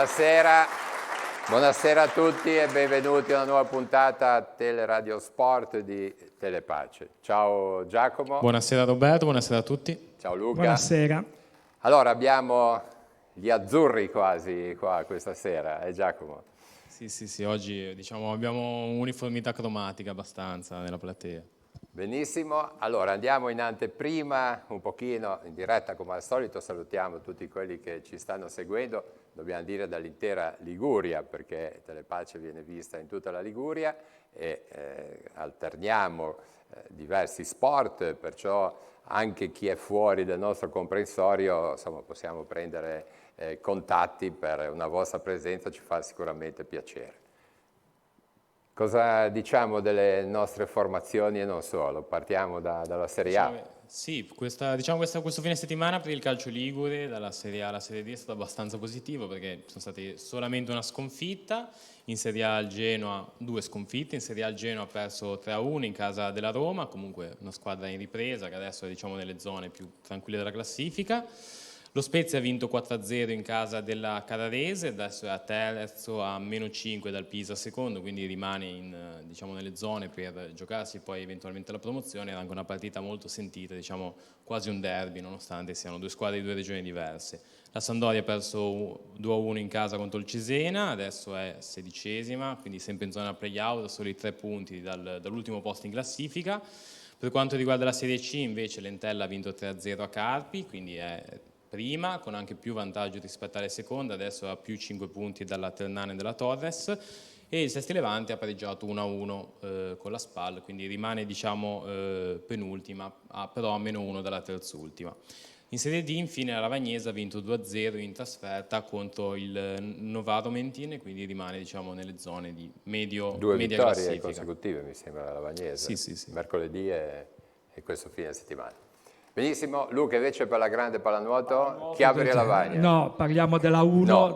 Buonasera, buonasera a tutti e benvenuti a una nuova puntata a Teleradio Sport di Telepace. Ciao Giacomo. Buonasera Roberto, buonasera a tutti. Ciao Luca. Buonasera. Allora abbiamo gli azzurri quasi qua questa sera, Giacomo? Sì, oggi diciamo abbiamo uniformità cromatica abbastanza nella platea. Benissimo, allora andiamo in anteprima un pochino in diretta come al solito, salutiamo tutti quelli che ci stanno seguendo, dobbiamo dire dall'intera Liguria perché Telepace viene vista in tutta la Liguria e alterniamo diversi sport, perciò anche chi è fuori del nostro comprensorio insomma, possiamo prendere contatti per una vostra presenza, ci fa sicuramente piacere. Cosa diciamo delle nostre formazioni e non solo? Partiamo dalla Serie A. Sì, questo fine settimana per il calcio ligure, dalla Serie A alla Serie D è stato abbastanza positivo perché sono state solamente una sconfitta, in Serie A il Genoa 2 sconfitte, in Serie A il Genoa ha perso 3-1 in casa della Roma, comunque una squadra in ripresa che adesso è diciamo nelle zone più tranquille della classifica. Lo Spezia ha vinto 4-0 in casa della Carrarese, adesso è a terzo, a -5 dal Pisa secondo, quindi rimane diciamo, nelle zone per giocarsi poi eventualmente la promozione. Era anche una partita molto sentita, diciamo quasi un derby, nonostante siano due squadre di due regioni diverse. La Sampdoria ha perso 2-1 in casa contro il Cesena, adesso è 16esima, quindi sempre in zona play-out, solo i 3 punti dall'ultimo posto in classifica. Per quanto riguarda la Serie C invece l'Entella ha vinto 3-0 a Carpi, quindi è prima, con anche più vantaggio rispetto alle seconde, adesso ha più 5 punti dalla Ternana e della Torres, e il Sesti Levante ha pareggiato 1-1 con la SPAL, quindi rimane diciamo penultima, però a -1 dalla terzultima. In Serie D infine la Lavagnese ha vinto 2-0 in trasferta contro il Novaro Mentine, quindi rimane diciamo nelle zone di media classifica. 2 vittorie consecutive mi sembra la Lavagnese, sì. Mercoledì e questo fine settimana. Benissimo, Luca invece per la grande pallanuoto, Chiavari e Lavagna. No, parliamo della 1 No.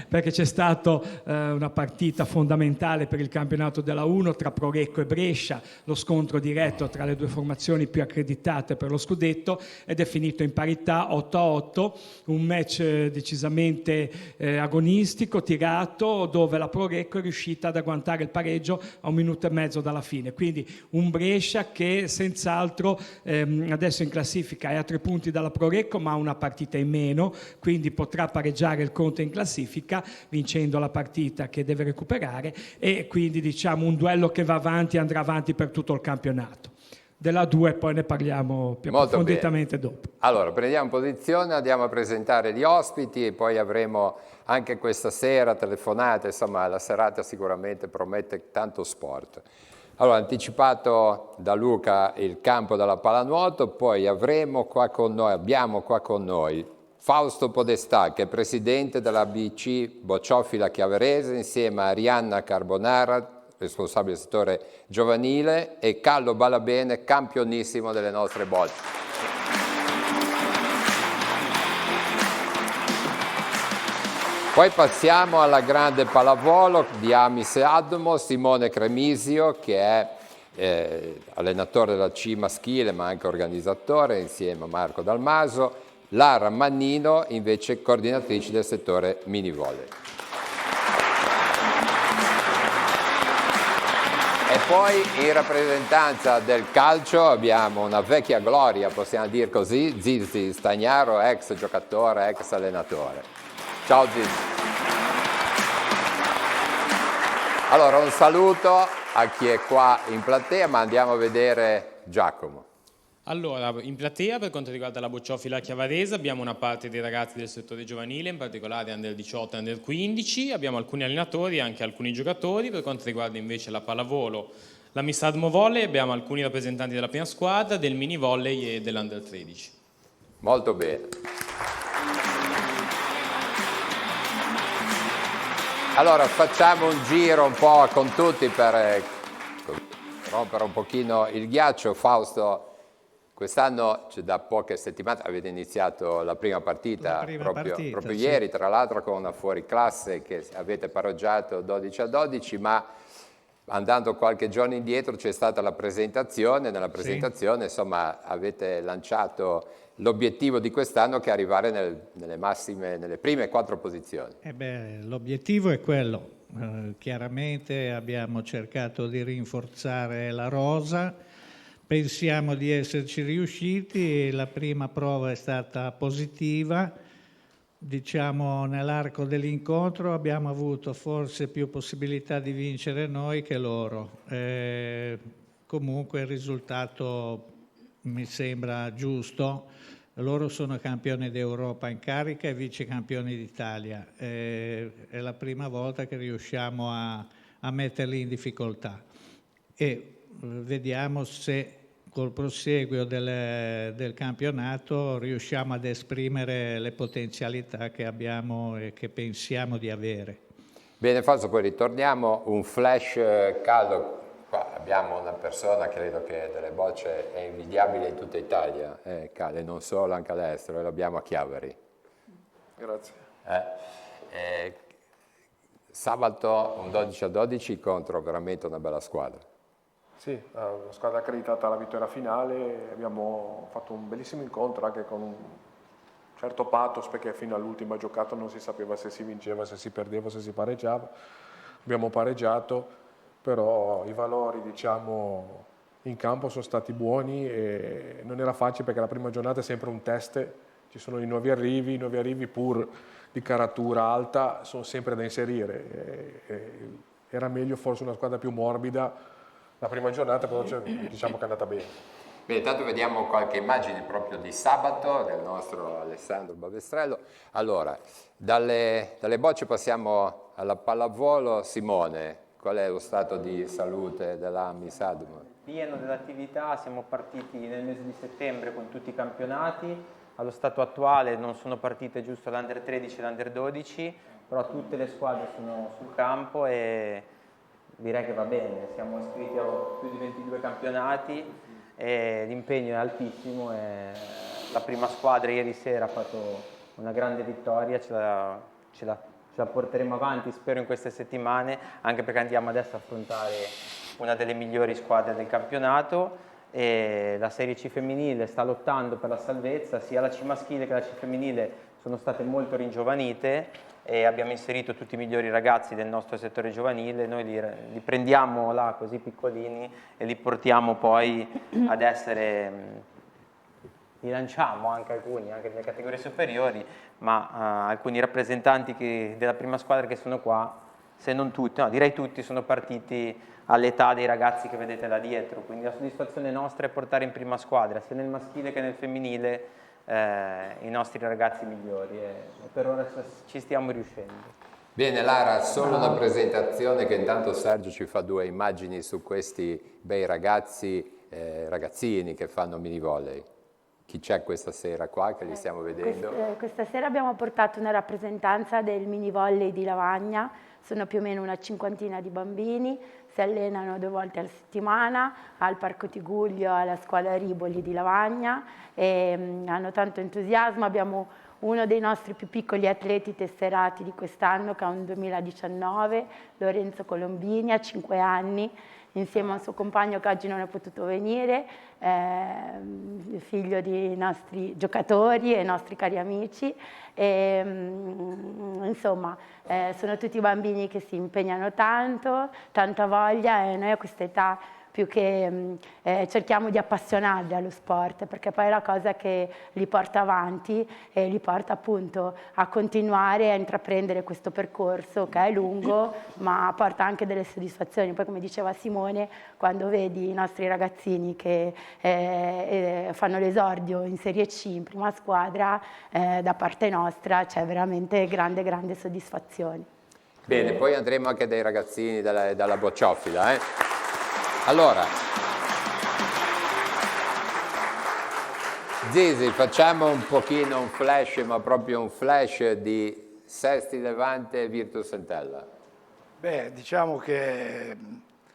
perché c'è stata una partita fondamentale per il campionato della 1 tra Prorecco e Brescia, lo scontro diretto tra le due formazioni più accreditate per lo scudetto ed è finito in parità 8-8, un match decisamente agonistico, tirato, dove la Prorecco è riuscita ad agguantare il pareggio a 1 minuto e mezzo dalla fine, quindi un Brescia che senz'altro adesso in classifica è a 3 punti dalla Prorecco ma ha una partita in meno, quindi potrà pareggiare il conto in classifica vincendo la partita che deve recuperare e quindi diciamo un duello che va avanti e andrà avanti per tutto il campionato. Della 2 poi ne parliamo più approfonditamente dopo. Allora prendiamo posizione, andiamo a presentare gli ospiti e poi avremo anche questa sera telefonate, insomma la serata sicuramente promette tanto sport. Allora, anticipato da Luca il campo della pallanuoto, poi abbiamo qua con noi Fausto Podestà, che è presidente dell'ABC Bocciofila Chiavarese, insieme a Arianna Carbonara, responsabile del settore giovanile, e Callo Balabene, campionissimo delle nostre bocce. Poi passiamo alla grande pallavolo di Amis e Admo, Simone Cremisio che è allenatore della C maschile ma anche organizzatore insieme a Marco Dalmaso, Lara Mannino invece coordinatrice del settore mini volley. E poi in rappresentanza del calcio abbiamo una vecchia gloria, possiamo dire così, Zizi Stagnaro, ex giocatore, ex allenatore. Ciao Zizi. Allora un saluto a chi è qua in platea, ma andiamo a vedere Giacomo. Allora, in platea per quanto riguarda la Bocciofila Chiavarese abbiamo una parte dei ragazzi del settore giovanile, in particolare under 18 e under 15, abbiamo alcuni allenatori e anche alcuni giocatori. Per quanto riguarda invece la pallavolo, la Miss Admo Volley, abbiamo alcuni rappresentanti della prima squadra, del mini volley e dell'under 13. Molto bene. Allora facciamo un giro un po' con tutti per rompere un pochino il ghiaccio. Fausto, quest'anno da poche settimane avete iniziato la prima partita, proprio sì. Ieri, tra l'altro con una fuoriclasse che avete pareggiato 12-12, ma andando qualche giorno indietro c'è stata la presentazione, nella presentazione insomma avete lanciato l'obiettivo di quest'anno che è arrivare nelle prime 4 posizioni. L'obiettivo è quello, chiaramente abbiamo cercato di rinforzare la rosa, pensiamo di esserci riusciti, la prima prova è stata positiva, diciamo nell'arco dell'incontro abbiamo avuto forse più possibilità di vincere noi che loro, comunque il risultato mi sembra giusto. Loro sono campioni d'Europa in carica e vice campioni d'Italia. È la prima volta che riusciamo a metterli in difficoltà e vediamo se col proseguio del campionato riusciamo ad esprimere le potenzialità che abbiamo e che pensiamo di avere. Bene Fausto, poi ritorniamo, un flash caldo. Qua abbiamo una persona, credo che delle bocce è invidiabile in tutta Italia, Cale, non solo, anche all'estero, e lo abbiamo a Chiavari. Grazie. Sabato un 12-12 contro veramente una bella squadra. Sì, una squadra accreditata alla vittoria finale, abbiamo fatto un bellissimo incontro anche con un certo pathos perché fino all'ultima giocata non si sapeva se si vinceva, se si perdeva, se si pareggiava. Abbiamo pareggiato. Però i valori diciamo in campo sono stati buoni e non era facile perché la prima giornata è sempre un test, ci sono i nuovi arrivi pur di caratura alta sono sempre da inserire, era meglio forse una squadra più morbida la prima giornata, però diciamo che è andata bene. Bene, intanto vediamo qualche immagine proprio di sabato del nostro Alessandro Bavestrello. Allora, dalle bocce passiamo alla pallavolo. Simone, qual è lo stato di salute dell'AMI Sadmo? Pieno dell'attività, siamo partiti nel mese di settembre con tutti i campionati, allo stato attuale non sono partite giusto l'Under 13 e l'Under 12, però tutte le squadre sono sul campo e direi che va bene, siamo iscritti a più di 22 campionati e l'impegno è altissimo e la prima squadra ieri sera ha fatto una grande vittoria, ce la porteremo avanti spero in queste settimane, anche perché andiamo adesso a affrontare una delle migliori squadre del campionato e la Serie C femminile sta lottando per la salvezza, sia la C maschile che la C femminile sono state molto ringiovanite e abbiamo inserito tutti i migliori ragazzi del nostro settore giovanile, noi li prendiamo là così piccolini e li portiamo poi ad essere... Li lanciamo anche alcuni, anche nelle categorie superiori, ma alcuni rappresentanti della prima squadra che sono qua, se non tutti, no, direi tutti, sono partiti all'età dei ragazzi che vedete là dietro, quindi la soddisfazione nostra è portare in prima squadra, sia nel maschile che nel femminile, i nostri ragazzi migliori e per ora ci stiamo riuscendo. Bene Lara, solo una presentazione che intanto Sergio ci fa 2 immagini su questi bei ragazzini che fanno mini volley. Chi c'è questa sera qua che li stiamo vedendo? Questa sera abbiamo portato una rappresentanza del mini volley di Lavagna, sono più o meno una 50ina di bambini, si allenano 2 volte alla settimana al Parco Tigullio, alla scuola Riboli di Lavagna e hanno tanto entusiasmo, abbiamo uno dei nostri più piccoli atleti tesserati di quest'anno che ha un 2019, Lorenzo Colombini, ha 5 anni, insieme a un suo compagno che oggi non è potuto venire, figlio di nostri giocatori e nostri cari amici. E, insomma, sono tutti bambini che si impegnano tanto, tanta voglia e noi a questa età più che cerchiamo di appassionarli allo sport, perché poi è la cosa che li porta avanti e li porta appunto a continuare a intraprendere questo percorso che è lungo, ma porta anche delle soddisfazioni. Poi come diceva Simone, quando vedi i nostri ragazzini che fanno l'esordio in Serie C, in prima squadra, da parte nostra c'è veramente grande soddisfazione. Bene, poi andremo anche dai ragazzini dalla bocciofila. Allora, Zizi, facciamo un pochino un flash, ma proprio un flash di Sesti Levante e Virtus Entella. Beh, diciamo che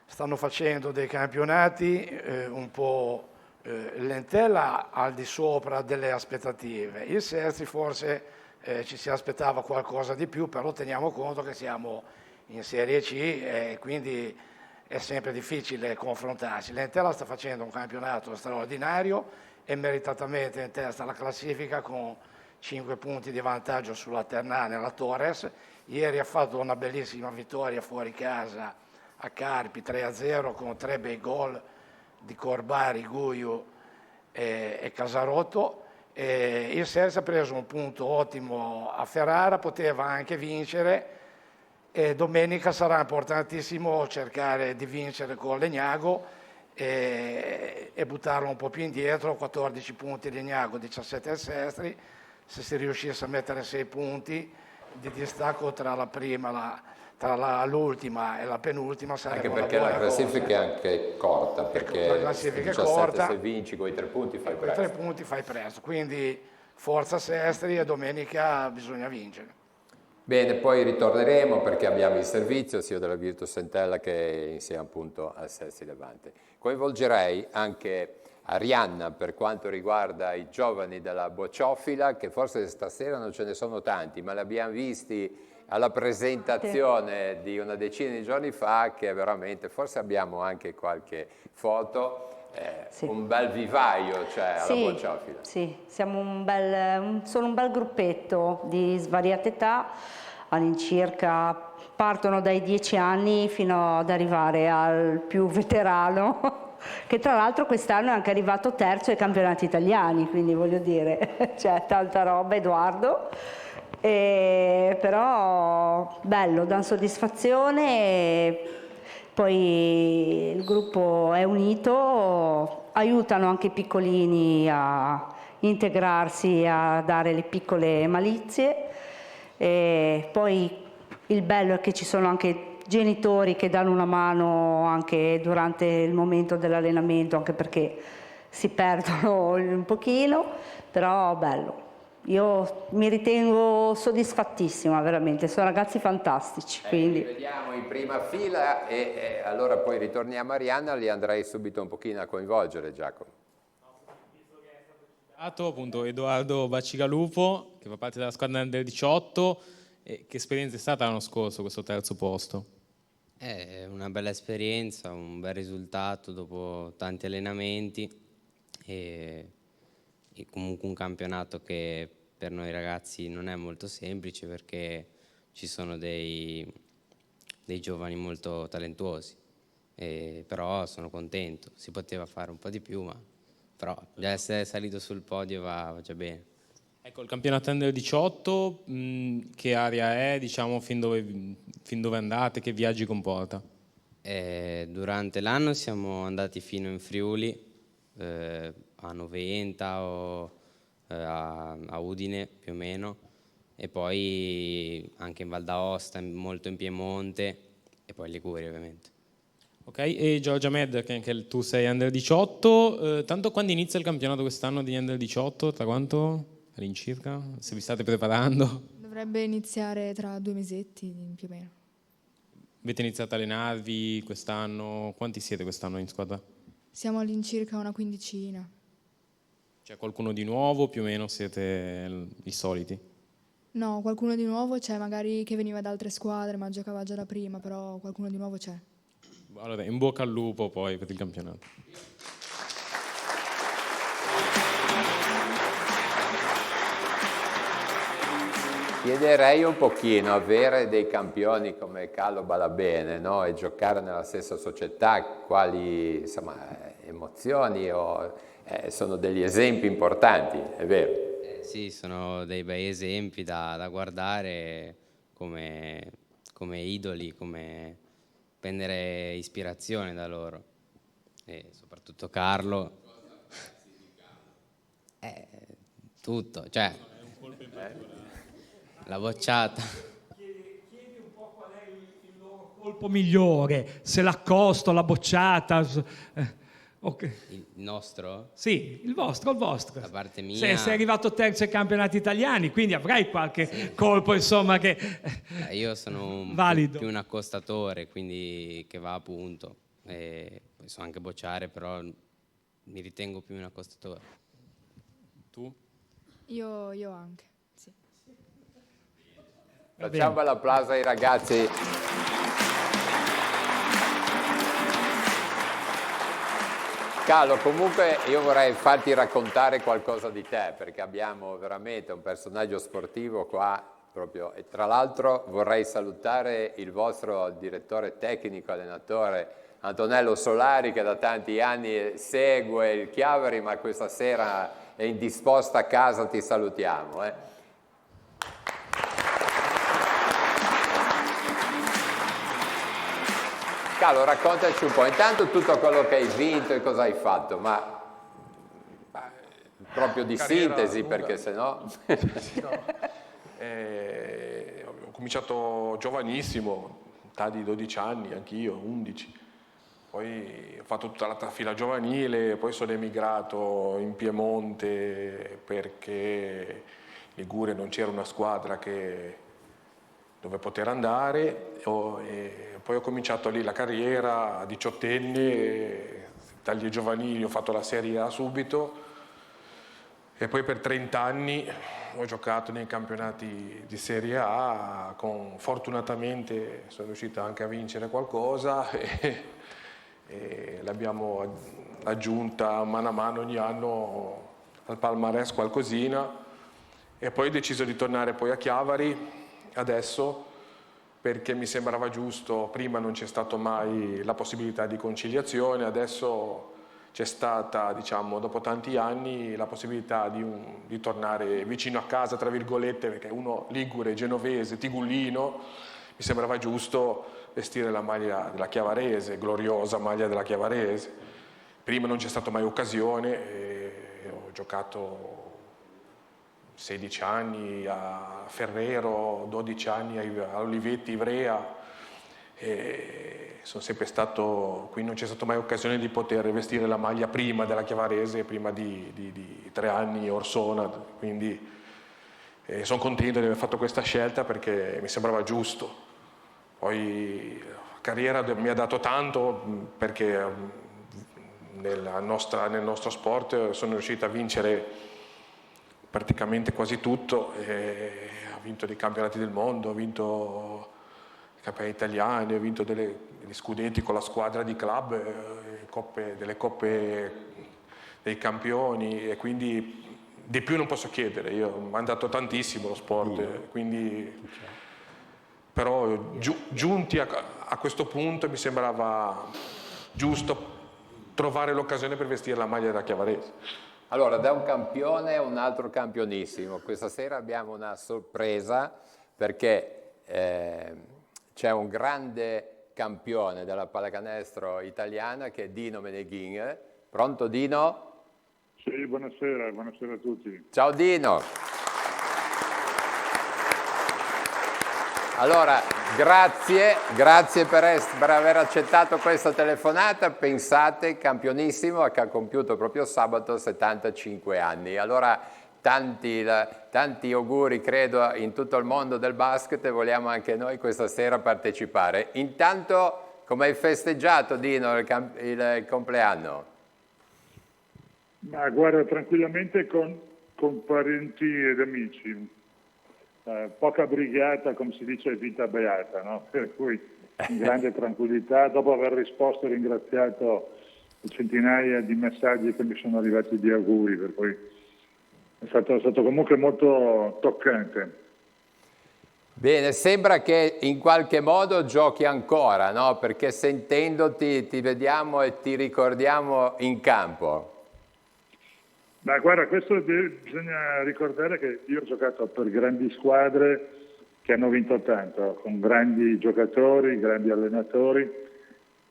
stanno facendo dei campionati un po' l'Entella al di sopra delle aspettative. Il Sesti forse ci si aspettava qualcosa di più, però teniamo conto che siamo in Serie C e quindi è sempre difficile confrontarsi. L'Entella sta facendo un campionato straordinario e meritatamente in testa alla classifica con 5 punti di vantaggio sulla Ternana e la Torres. Ieri ha fatto una bellissima vittoria fuori casa a Carpi 3-0 con 3 bei gol di Corbari, Guiu e Casarotto. Il Serse ha preso un punto ottimo a Ferrara, poteva anche vincere e domenica sarà importantissimo cercare di vincere con Legnago e buttarlo un po' più indietro. 14 punti Legnago, 17 il Sestri. Se si riuscisse a mettere 6 punti di distacco tra la prima, tra l'ultima e la penultima sarebbe anche perché la classifica è anche corta, perché la classifica è 17 corta, se vinci con i 3 punti fai presto. Con i 3 punti fai presto, quindi forza Sestri e domenica bisogna vincere. Bene, poi ritorneremo perché abbiamo il servizio sia della Virtus Entella che insieme appunto al Sestri Levante. Coinvolgerei anche Arianna per quanto riguarda i giovani della Bocciofila, che forse stasera non ce ne sono tanti, ma li abbiamo visti alla presentazione di una decina di giorni fa, che veramente, forse abbiamo anche qualche foto, Sì. un bel vivaio c'è alla Bocciofila. Sì, siamo sono un bel gruppetto di svariate età, all'incirca partono dai 10 anni fino ad arrivare al più veterano, che tra l'altro quest'anno è anche arrivato terzo ai campionati italiani, quindi voglio dire, c'è tanta roba, Edoardo. Però bello, dà soddisfazione, poi il gruppo è unito, aiutano anche i piccolini a integrarsi, a dare le piccole malizie, e poi il bello è che ci sono anche genitori che danno una mano anche durante il momento dell'allenamento, anche perché si perdono un pochino, però bello. Io mi ritengo soddisfattissima, veramente, sono ragazzi fantastici. Quindi. Li vediamo in prima fila e allora poi ritorniamo a Arianna, li andrei subito un pochino a coinvolgere, Giacomo. Appunto Edoardo Bacigalupo, che fa parte della squadra del 18, che esperienza è stata l'anno scorso questo terzo posto? È una bella esperienza, un bel risultato dopo tanti allenamenti e comunque un campionato che per noi ragazzi non è molto semplice perché ci sono dei giovani molto talentuosi, però sono contento, si poteva fare un po' di più, ma però già essere salito sul podio va già bene. Ecco, il campionato Under 18, che area è, diciamo, fin dove andate, che viaggi comporta? Durante l'anno siamo andati fino in Friuli, a Noventa o a Udine più o meno, e poi anche in Val d'Aosta, molto in Piemonte e poi Liguria ovviamente. Ok, e Giorgia Med, che anche tu sei Under 18, tanto quando inizia il campionato quest'anno di Under 18, tra quanto all'incirca? Se vi state preparando? Dovrebbe iniziare tra 2 mesetti più o meno. Avete iniziato a allenarvi quest'anno? Quanti siete quest'anno in squadra? Siamo all'incirca una quindicina. C'è qualcuno di nuovo, più o meno siete i soliti? No, qualcuno di nuovo c'è, magari che veniva da altre squadre ma giocava già da prima, però qualcuno di nuovo c'è. Allora, in bocca al lupo poi per il campionato. Chiederei un pochino, avere dei campioni come Carlo Balabene, no? E giocare nella stessa società, quali insomma, emozioni sono degli esempi importanti, è vero? Sì, sono dei bei esempi da guardare come idoli, come prendere ispirazione da loro, e soprattutto Carlo. Tutto, cioè la bocciata. Chiedi un po' qual è il loro colpo migliore, se l'accosto, la bocciata. Okay. Il nostro? Sì, il vostro. Da parte mia. Sei arrivato terzo ai campionati italiani, quindi avrai qualche colpo, insomma, che io sono più un accostatore, quindi che va a punto. E poi so anche bocciare, però mi ritengo più un accostatore. Tu? Io anche, sì. Facciamo l'applauso ai ragazzi. Carlo, comunque io vorrei farti raccontare qualcosa di te, perché abbiamo veramente un personaggio sportivo qua proprio, e tra l'altro vorrei salutare il vostro direttore tecnico, allenatore Antonello Solari, che da tanti anni segue il Chiavari, ma questa sera è indisposta a casa, ti salutiamo. Carlo, raccontaci un po', intanto tutto quello che hai vinto e cosa hai fatto, ma proprio di sintesi, lunga. Perché sennò... Ho cominciato giovanissimo, età di 12 anni, anch'io, 11. Poi ho fatto tutta la trafila giovanile, poi sono emigrato in Piemonte perché in Liguria non c'era una squadra dove poter andare, e poi ho cominciato lì la carriera a 18enne, dagli giovanili ho fatto la Serie A subito, e poi per 30 anni ho giocato nei campionati di Serie A, fortunatamente sono riuscito anche a vincere qualcosa e l'abbiamo aggiunta mano a mano ogni anno al palmarès qualcosina, e poi ho deciso di tornare poi a Chiavari adesso perché mi sembrava giusto. Prima non c'è stata mai la possibilità di conciliazione, adesso c'è stata, diciamo, dopo tanti anni la possibilità di tornare vicino a casa, tra virgolette, perché uno ligure, genovese, tigullino, mi sembrava giusto vestire la maglia della Chiavarese, gloriosa maglia della Chiavarese. Prima non c'è stata mai occasione, ho giocato 16 anni a Ferrero, 12 anni a Olivetti, Ivrea, e sono sempre stato, qui non c'è stata mai occasione di poter vestire la maglia prima della Chiavarese, prima di 3 anni Orsona, quindi sono contento di aver fatto questa scelta perché mi sembrava giusto. Poi la carriera mi ha dato tanto perché nel nostro sport sono riuscito a vincere praticamente quasi tutto, ho vinto dei campionati del mondo, ho vinto i campionati italiani, ho vinto degli scudetti con la squadra di club, delle coppe dei campioni, e quindi di più non posso chiedere. Io mi ha dato tantissimo lo sport, quindi però giunti a questo punto mi sembrava giusto trovare l'occasione per vestire la maglia della Chiavarese. Allora, da un campione a un altro campionissimo, questa sera abbiamo una sorpresa perché c'è un grande campione della pallacanestro italiana che è Dino Meneghin. Pronto Dino? Sì, buonasera a tutti. Ciao Dino. Allora, grazie per aver accettato questa telefonata. Pensate, campionissimo, che ha compiuto proprio sabato 75 anni. Allora, tanti auguri, credo, in tutto il mondo del basket, e vogliamo anche noi questa sera partecipare. Intanto, come hai festeggiato, Dino, il compleanno? Ma guarda, tranquillamente con parenti ed amici. Poca brigata, come si dice, vita beata, no? Per cui in grande tranquillità, dopo aver risposto e ringraziato centinaia di messaggi che mi sono arrivati di auguri, per cui è stato comunque molto toccante. Bene, sembra che in qualche modo giochi ancora, no? Perché sentendoti ti vediamo e ti ricordiamo in campo. Ma guarda, questo bisogna ricordare che io ho giocato per grandi squadre che hanno vinto tanto, con grandi giocatori, grandi allenatori,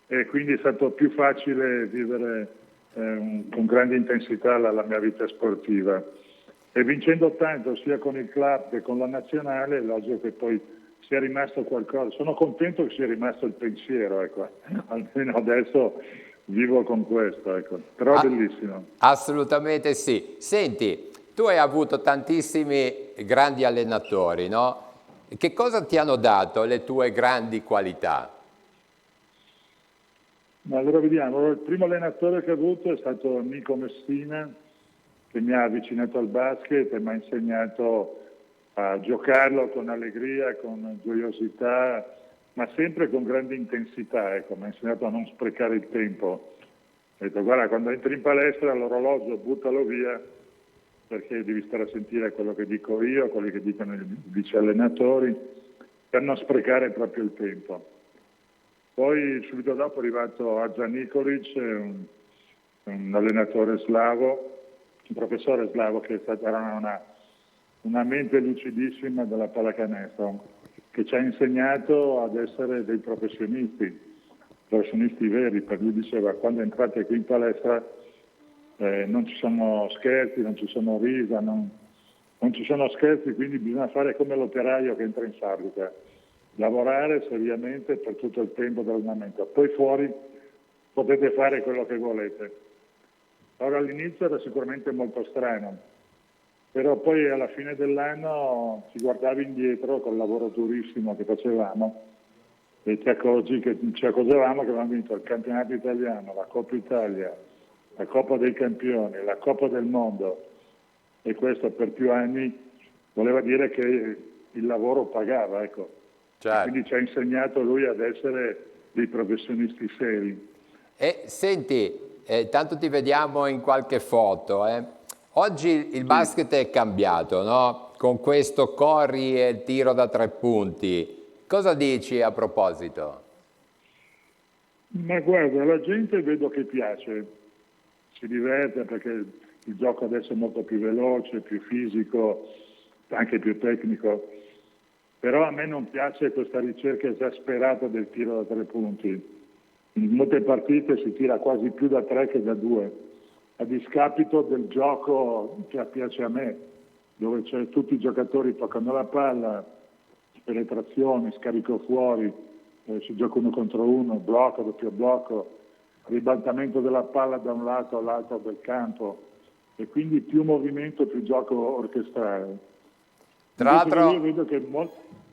e quindi è stato più facile vivere con grande intensità la mia vita sportiva. E vincendo tanto sia con il club che con la nazionale, è logico che poi sia rimasto qualcosa. Sono contento che sia rimasto il pensiero, ecco. Almeno adesso vivo con questo, ecco. Però bellissimo. Assolutamente sì. Senti, tu hai avuto tantissimi grandi allenatori, no? Che cosa ti hanno dato le tue grandi qualità? Allora vediamo, il primo allenatore che ho avuto è stato Nico Messina, che mi ha avvicinato al basket e mi ha insegnato a giocarlo con allegria, con gioiosità, ma sempre con grande intensità, ecco. Mi ha insegnato a non sprecare il tempo. detto guarda, quando entri in palestra l'orologio buttalo via, perché devi stare a sentire quello che dico io, quello che dicono i vice allenatori, per non sprecare proprio il tempo. Poi subito dopo è arrivato Adža Nikolić, un allenatore slavo, un professore slavo che era una mente lucidissima della pallacanestro, che ci ha insegnato ad essere dei professionisti veri. Per lui diceva, quando entrate qui in palestra non ci sono scherzi, non ci sono risa, non ci sono scherzi, quindi bisogna fare come l'operaio che entra in fabbrica, lavorare seriamente per tutto il tempo dell'allenamento, poi fuori potete fare quello che volete. Ora all'inizio era sicuramente molto strano, però poi alla fine dell'anno ci guardavi indietro col lavoro durissimo che facevamo e ci accorgevamo che avevamo vinto il campionato italiano, la Coppa Italia, la Coppa dei Campioni, la Coppa del Mondo, e questo per più anni voleva dire che il lavoro pagava, ecco. Certo. Quindi ci ha insegnato lui ad essere dei professionisti seri. E senti, tanto ti vediamo in qualche foto, oggi il basket è cambiato, no? Con questo corri e il tiro da 3 punti. Cosa dici a proposito? Ma guarda, la gente vedo che piace, si diverte perché il gioco adesso è molto più veloce, più fisico, anche più tecnico, però a me non piace questa ricerca esasperata del tiro da 3 punti. In molte partite si tira quasi più da 3 che da 2, a discapito del gioco che piace a me, dove tutti i giocatori toccano la palla, penetrazione, scarico fuori, si gioca 1 contro 1, blocco, doppio blocco, ribaltamento della palla da un lato all'altro del campo, e quindi più movimento, più gioco orchestrale. Tra l'altro, io vedo che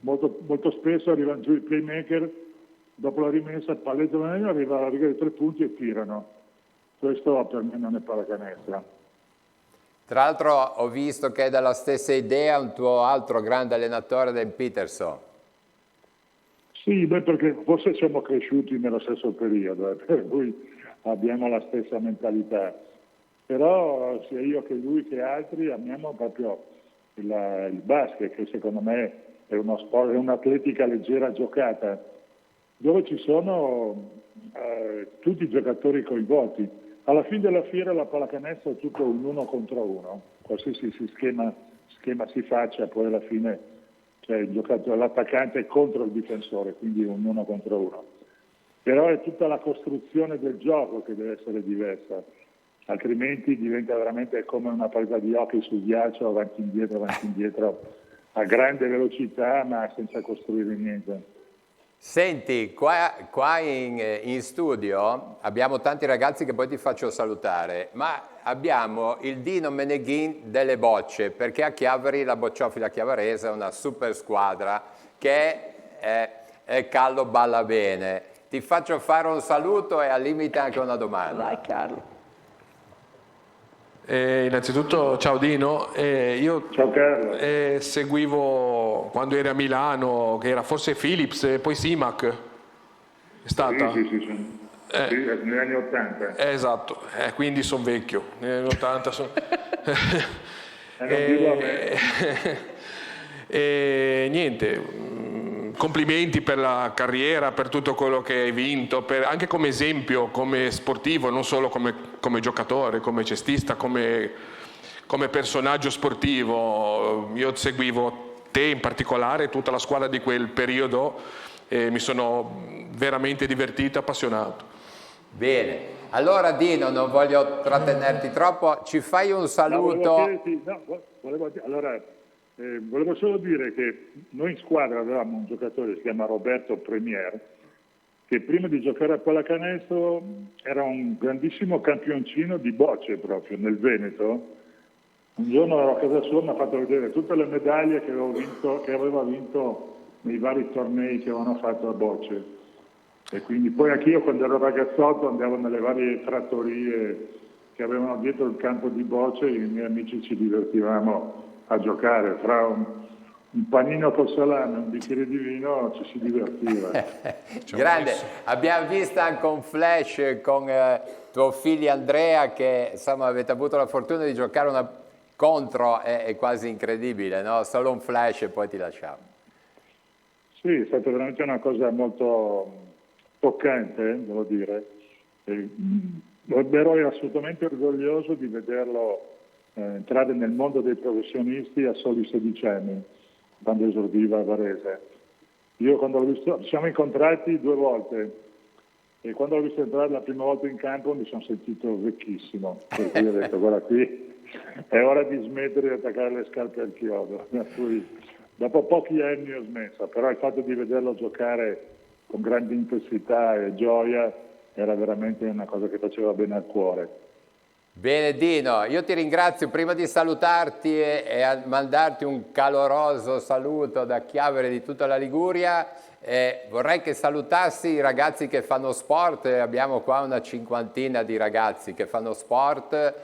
molto spesso arrivano giù i playmaker, dopo la rimessa palleggiano, arriva alla riga dei 3 punti e tirano. Questo per me non è pallacanestro. Tra l'altro ho visto che è della stessa idea un tuo altro grande allenatore, Dan Peterson. Sì, perché forse siamo cresciuti nello stesso periodo, per cui abbiamo la stessa mentalità. Però sia io che lui che altri amiamo proprio il basket, che secondo me è uno sport, è un'atletica leggera giocata, dove ci sono tutti i giocatori coinvolti. Alla fine della fiera la pallacanestro è tutto un 1 contro 1, qualsiasi schema si faccia, poi alla fine l'attaccante è contro il difensore, quindi un 1 contro 1. Però è tutta la costruzione del gioco che deve essere diversa, altrimenti diventa veramente come una partita di hockey sul ghiaccio, avanti e indietro, a grande velocità ma senza costruire niente. Senti, qua in studio abbiamo tanti ragazzi che poi ti faccio salutare, ma abbiamo il Dino Meneghin delle bocce, perché a Chiavari la Bocciofila Chiavarese è una super squadra che è Carlo balla bene. Ti faccio fare un saluto e al limite anche una domanda. Vai Carlo. Innanzitutto ciao Dino, io ciao Carlo. Seguivo quando eri a Milano, che era forse Philips e poi Simac, è stata? Sì, negli anni 80. Esatto, quindi sono vecchio, negli anni 80 sono... niente, complimenti per la carriera, per tutto quello che hai vinto, anche come esempio, come sportivo, non solo come giocatore, come cestista, come personaggio sportivo. Io seguivo te in particolare, tutta la squadra di quel periodo, e mi sono veramente divertito, appassionato. Bene, allora Dino, non voglio trattenerti troppo, ci fai un saluto? Volevo solo dire che noi in squadra avevamo un giocatore che si chiama Roberto Premier, che prima di giocare a pallacanestro era un grandissimo campioncino di bocce proprio nel Veneto. Un giorno ero a casa sua, mi ha fatto vedere tutte le medaglie che aveva vinto nei vari tornei che avevano fatto a bocce. E quindi poi anch'io quando ero ragazzotto andavo nelle varie trattorie che avevano dietro il campo di bocce e i miei amici ci divertivamo a giocare. Fra un un panino col salame e un bicchiere di vino ci si divertiva. Grande, abbiamo visto anche un flash con tuo figlio Andrea che insomma avete avuto la fortuna di giocare contro, è quasi incredibile, no? Solo un flash e poi ti lasciamo. Sì, è stata veramente una cosa molto toccante, devo dire. Ero assolutamente orgoglioso di vederlo entrare nel mondo dei professionisti a soli 16 anni, quando esordiva a Varese. Io quando l'ho visto, ci siamo incontrati 2 volte e quando l'ho visto entrare la prima volta in campo mi sono sentito vecchissimo, per cui ho detto guarda qui è ora di smettere di attaccare le scarpe al chiodo. Per cui, dopo pochi anni ho smesso, però il fatto di vederlo giocare con grande intensità e gioia era veramente una cosa che faceva bene al cuore. Bene Dino, io ti ringrazio prima di salutarti e mandarti un caloroso saluto da Chiavere di tutta la Liguria. Vorrei che salutassi i ragazzi che fanno sport, abbiamo qua una 50ina di ragazzi che fanno sport.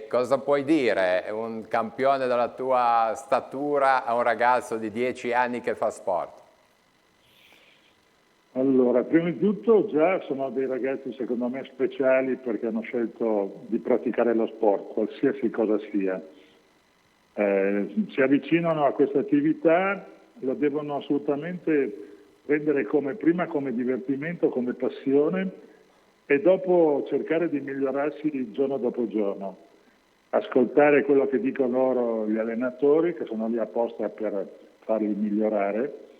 Cosa puoi dire? Un campione della tua statura a un ragazzo di 10 anni che fa sport? Allora, prima di tutto già sono dei ragazzi secondo me speciali perché hanno scelto di praticare lo sport, qualsiasi cosa sia. Si avvicinano a questa attività, lo devono assolutamente prendere prima come divertimento, come passione e dopo cercare di migliorarsi giorno dopo giorno. Ascoltare quello che dicono loro gli allenatori che sono lì apposta per farli migliorare.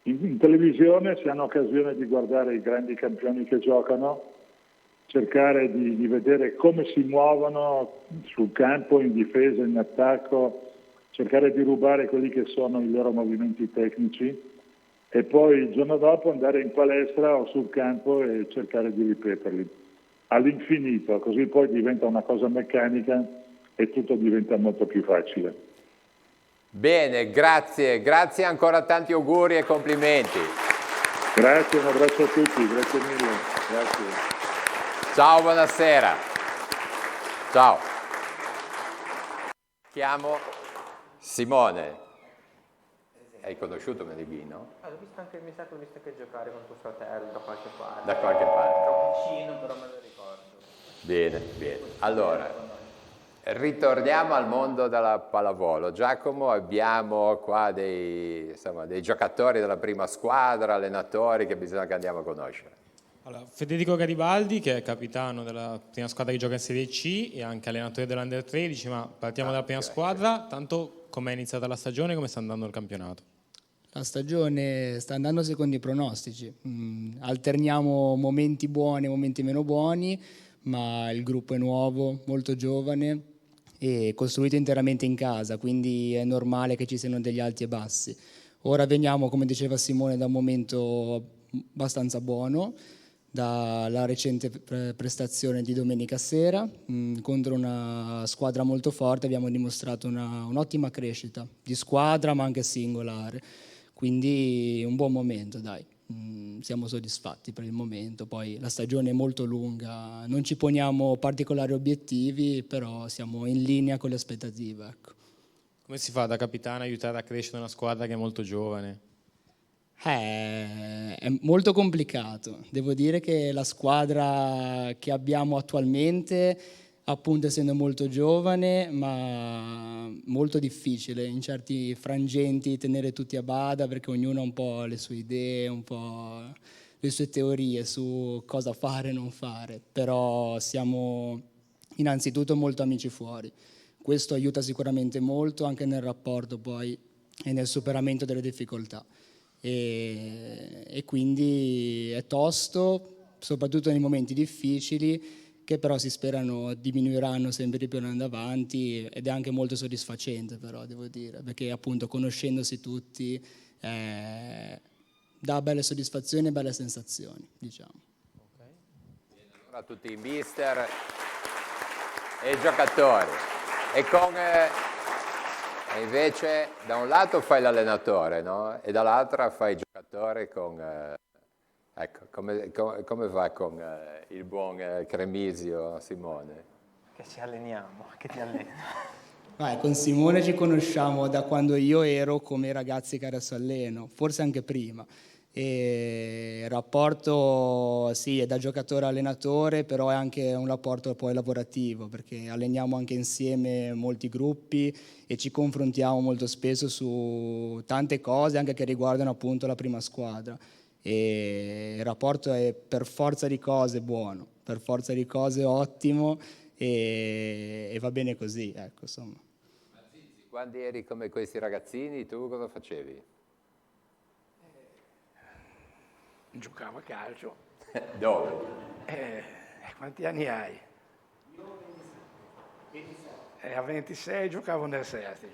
In televisione si hanno occasione di guardare i grandi campioni che giocano, cercare di vedere come si muovono sul campo, in difesa, in attacco, cercare di rubare quelli che sono i loro movimenti tecnici e poi il giorno dopo andare in palestra o sul campo e cercare di ripeterli all'infinito, così poi diventa una cosa meccanica e tutto diventa molto più facile. Bene, grazie ancora, tanti auguri e complimenti. Grazie, un abbraccio a tutti, grazie mille. Grazie. Ciao, buonasera. Ciao. Chiamo Simone. Hai conosciuto Meneghino? L'ho visto anche, mi sa che l'ho visto anche giocare con tuo fratello da qualche parte. Da qualche parte. Ero vicino, però me lo ricordo. Bene, bene. Allora, ritorniamo al mondo della pallavolo. Giacomo, abbiamo qua dei giocatori della prima squadra, allenatori che bisogna che andiamo a conoscere. Allora, Federico Garibaldi, che è capitano della prima squadra che gioca in Serie C e anche allenatore dell'Under 13, ma partiamo dalla prima squadra. Tanto com'è iniziata la stagione e come sta andando il campionato? La stagione sta andando secondo i pronostici. Alterniamo momenti buoni e momenti meno buoni, ma il gruppo è nuovo, molto giovane e costruito interamente in casa, quindi è normale che ci siano degli alti e bassi. Ora veniamo, come diceva Simone, da un momento abbastanza buono, dalla recente prestazione di domenica sera contro una squadra molto forte. Abbiamo dimostrato un'ottima crescita di squadra ma anche singolare, quindi un buon momento, dai. Siamo soddisfatti per il momento, poi la stagione è molto lunga, non ci poniamo particolari obiettivi, però siamo in linea con le aspettative. Ecco. Come si fa da capitano aiutare a crescere una squadra che è molto giovane? È molto complicato, devo dire che la squadra che abbiamo attualmente, appunto essendo molto giovane, ma molto difficile in certi frangenti tenere tutti a bada perché ognuno ha un po' le sue idee, un po' le sue teorie su cosa fare e non fare, però siamo innanzitutto molto amici fuori. Questo aiuta sicuramente molto anche nel rapporto poi e nel superamento delle difficoltà. E quindi è tosto, soprattutto nei momenti difficili, che però si sperano diminuiranno sempre di più andando avanti, ed è anche molto soddisfacente però, devo dire, perché appunto conoscendosi tutti dà belle soddisfazioni e belle sensazioni, diciamo. Allora tutti i mister e i giocatori. E invece da un lato fai l'allenatore, no? E dall'altra fai il giocatore con... ecco, come va con il buon Cremisio, Simone? Che ci alleniamo, che ti allena. Con Simone ci conosciamo da quando io ero come i ragazzi che adesso alleno, forse anche prima. E il rapporto sì è da giocatore a allenatore, però è anche un rapporto poi lavorativo, perché alleniamo anche insieme molti gruppi e ci confrontiamo molto spesso su tante cose anche che riguardano appunto la prima squadra. E il rapporto è per forza di cose buono, per forza di cose ottimo e va bene così, ecco, insomma. Quando eri come questi ragazzini, tu cosa facevi? Giocavo a calcio. Dove? Quanti anni hai? Io 26. A 26 giocavo nel Sesti,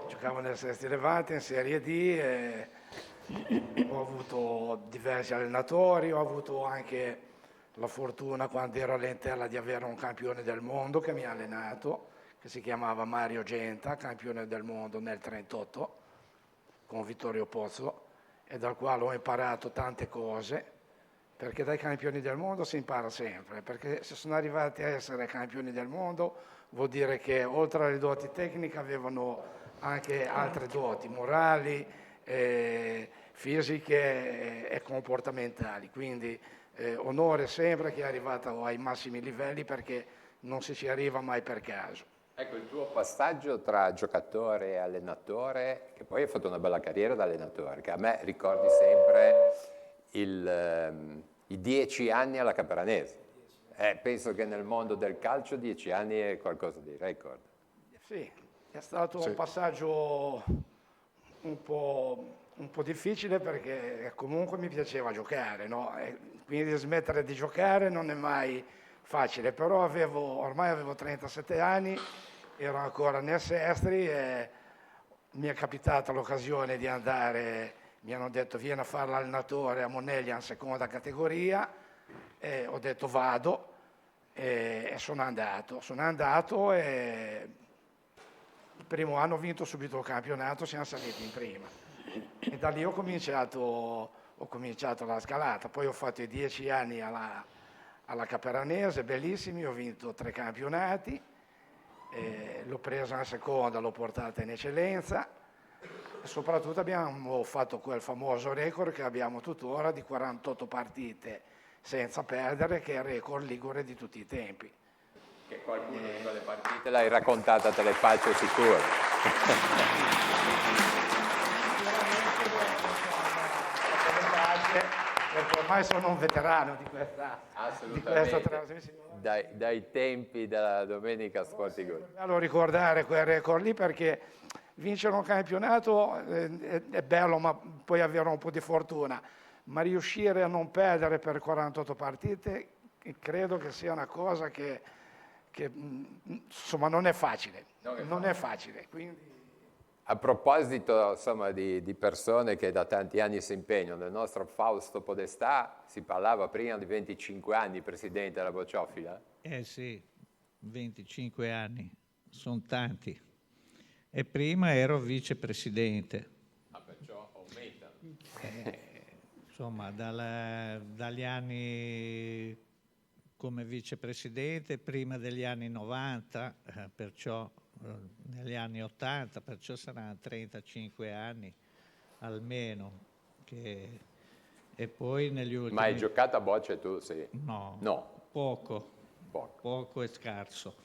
giocavo nel Sesti Levante in Serie D, ho avuto diversi allenatori, ho avuto anche la fortuna quando ero all'Entella di avere un campione del mondo che mi ha allenato, che si chiamava Mario Genta, campione del mondo nel 1938, con Vittorio Pozzo, e dal quale ho imparato tante cose, perché dai campioni del mondo si impara sempre, perché se sono arrivati a essere campioni del mondo vuol dire che oltre alle doti tecniche avevano anche altre doti morali, fisiche e comportamentali, quindi onore sempre che è arrivato ai massimi livelli, perché non si arriva mai per caso. Ecco, il tuo passaggio tra giocatore e allenatore, che poi hai fatto una bella carriera da allenatore, che a me ricordi sempre i 10 anni alla Caperanese. Penso che nel mondo del calcio 10 anni è qualcosa di record. Sì, è stato un passaggio un po' difficile, perché comunque mi piaceva giocare, no? E quindi smettere di giocare non è mai facile, però ormai avevo 37 anni, ero ancora nel Sestri e mi è capitata l'occasione di andare, mi hanno detto vieni a fare l'allenatore a Moneglia in seconda categoria, e ho detto vado, e sono andato e il primo anno ho vinto subito il campionato, siamo saliti in prima e da lì ho cominciato la scalata, poi ho fatto i 10 anni alla Caperanese, bellissimi, ho vinto 3 campionati, l'ho presa in seconda, l'ho portata in eccellenza e soprattutto abbiamo fatto quel famoso record che abbiamo tuttora di 48 partite senza perdere, che è il record ligure di tutti i tempi. Che qualcuno di quelle partite l'hai raccontata, te le faccio sicuro. Perché ormai sono un veterano di questa trasmissione. Dai tempi della Domenica Sport Good. È bello ricordare quel record lì, perché vincere un campionato è bello, ma poi avere un po' di fortuna, ma riuscire a non perdere per 48 partite credo che sia una cosa che insomma non è facile, non è facile. Quindi... A proposito insomma, di persone che da tanti anni si impegnano, nel nostro Fausto Podestà si parlava prima di 25 anni presidente della Bocciofila? Sì, 25 anni, sono tanti. E prima ero vicepresidente. Perciò aumenta. Insomma, dagli anni come vicepresidente, prima degli anni 90, perciò negli anni 80, perciò saranno 35 anni almeno. E poi negli ultimi... Ma hai giocato a bocce tu, sì? No. Poco e scarso.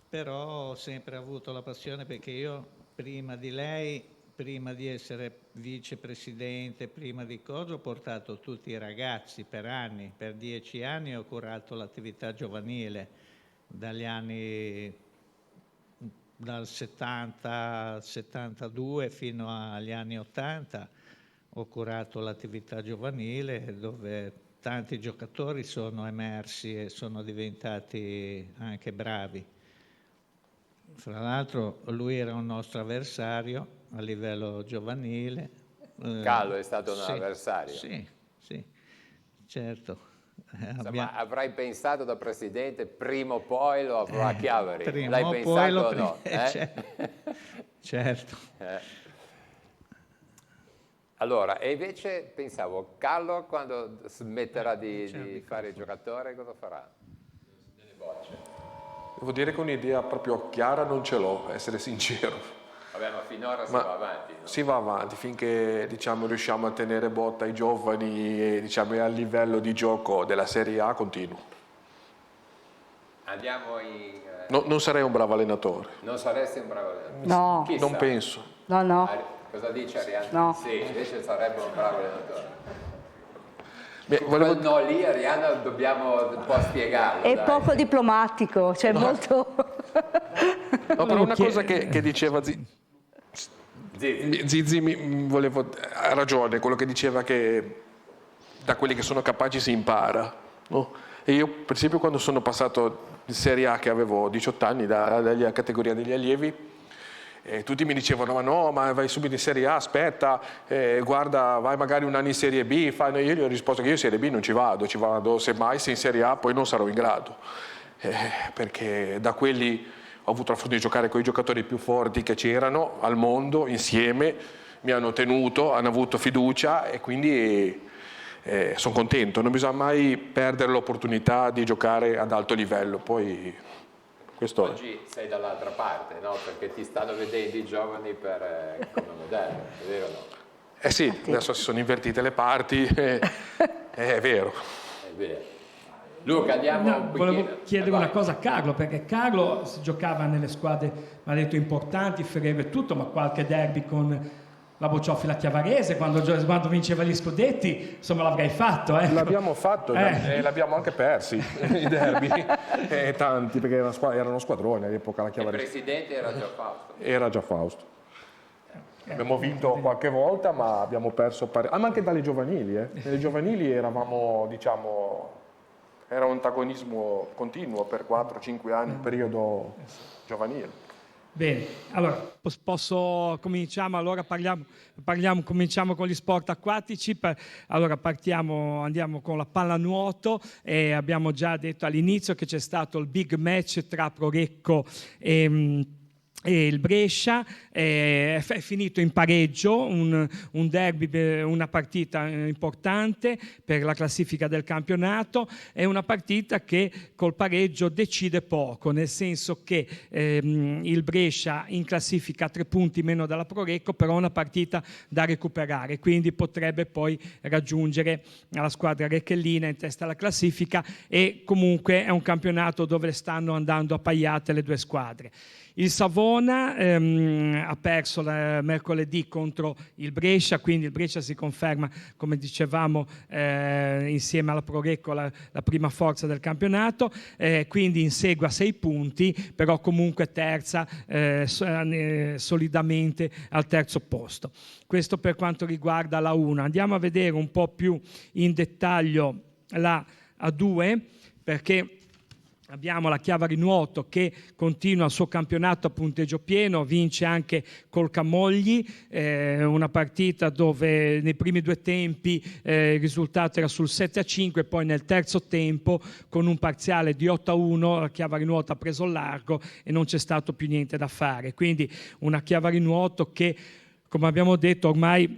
Però ho sempre avuto la passione, perché io prima di lei, prima di essere vicepresidente, prima di cosa, ho portato tutti i ragazzi per anni, per 10 anni ho curato l'attività giovanile, dal 70 72 fino agli anni 80 ho curato l'attività giovanile, dove tanti giocatori sono emersi e sono diventati anche bravi. Fra l'altro lui era un nostro avversario a livello giovanile. Calo è stato un avversario? Sì, certo. Insomma, avrai pensato da presidente prima o poi lo avrà a Chiavari? L'hai pensato poi o no? Certo. Allora, e invece pensavo, Carlo quando smetterà di fare il giocatore cosa farà? Delle bocce. Devo dire che un'idea proprio chiara non ce l'ho, essere sincero. Vabbè, ma finora si va avanti. No? Si va avanti finché diciamo, riusciamo a tenere botta ai giovani e diciamo, al livello di gioco della Serie A continuo. Andiamo in... Non sarei un bravo allenatore. Non saresti un bravo allenatore? No. Chissà. Non penso. No. Cosa dice Arianna? No. Sì, invece sarebbe un bravo allenatore. Volevo... No, lì Arianna dobbiamo un po' spiegarlo. È dai. poco diplomatico, cioè molto... No, però una cosa che diceva Zizi ha ragione, quello che diceva che da quelli che sono capaci si impara, no? E io per esempio quando sono passato in Serie A che avevo 18 anni dalla categoria degli allievi, tutti mi dicevano ma vai subito in Serie A, aspetta, guarda vai magari un anno in Serie B, io gli ho risposto che io in Serie B non ci vado semmai se in Serie A poi non sarò in grado, perché da quelli ho avuto la fortuna di giocare con i giocatori più forti che c'erano al mondo insieme, mi hanno tenuto, hanno avuto fiducia e quindi sono contento. Non bisogna mai perdere l'opportunità di giocare ad alto livello. Poi questo oggi sei dall'altra parte, no? Perché ti stanno vedendo i giovani come modello, è vero o no? Sì, adesso si sono invertite le parti, è vero. È vero. Luca, andiamo. Volevo chiedere una cosa a Carlo, perché Carlo si giocava nelle squadre, mi ha detto, importanti, Ferrero e tutto, ma qualche derby con la Bocciofila Chiavarese, quando vinceva gli scudetti, insomma l'avrai fatto. L'abbiamo fatto e l'abbiamo anche persi, i derby, tanti, perché erano squadroni all'epoca la Chiavarese. Il presidente era già Fausto. Era già Fausto. Abbiamo vinto qualche volta, ma abbiamo perso ma anche dalle giovanili. Nelle giovanili eravamo, diciamo... Era un antagonismo continuo per 4-5 anni, il periodo giovanile. Bene, allora cominciamo con gli sport acquatici. Allora andiamo con la pallanuoto e abbiamo già detto all'inizio che c'è stato il big match tra Prorecco e il Brescia, è finito in pareggio, un derby, una partita importante per la classifica del campionato, è una partita che col pareggio decide poco, nel senso che il Brescia in classifica ha 3 punti meno della Prorecco, però è una partita da recuperare, quindi potrebbe poi raggiungere la squadra rechellina in testa alla classifica e comunque è un campionato dove stanno andando appaiate le 2 squadre. Il Savona ha perso mercoledì contro il Brescia, quindi il Brescia si conferma, come dicevamo, insieme alla Prorecco la prima forza del campionato, quindi insegue a 6 punti, però comunque terza solidamente al terzo posto. Questo per quanto riguarda la 1. Andiamo a vedere un po' più in dettaglio la A2, perché abbiamo la Chiavari Nuoto che continua il suo campionato a punteggio pieno, vince anche col Camogli, una partita dove nei primi 2 tempi il risultato era sul 7-5, poi nel terzo tempo con un parziale di 8-1 la Chiavari Nuoto ha preso il largo e non c'è stato più niente da fare. Quindi una Chiavari Nuoto che, come abbiamo detto, ormai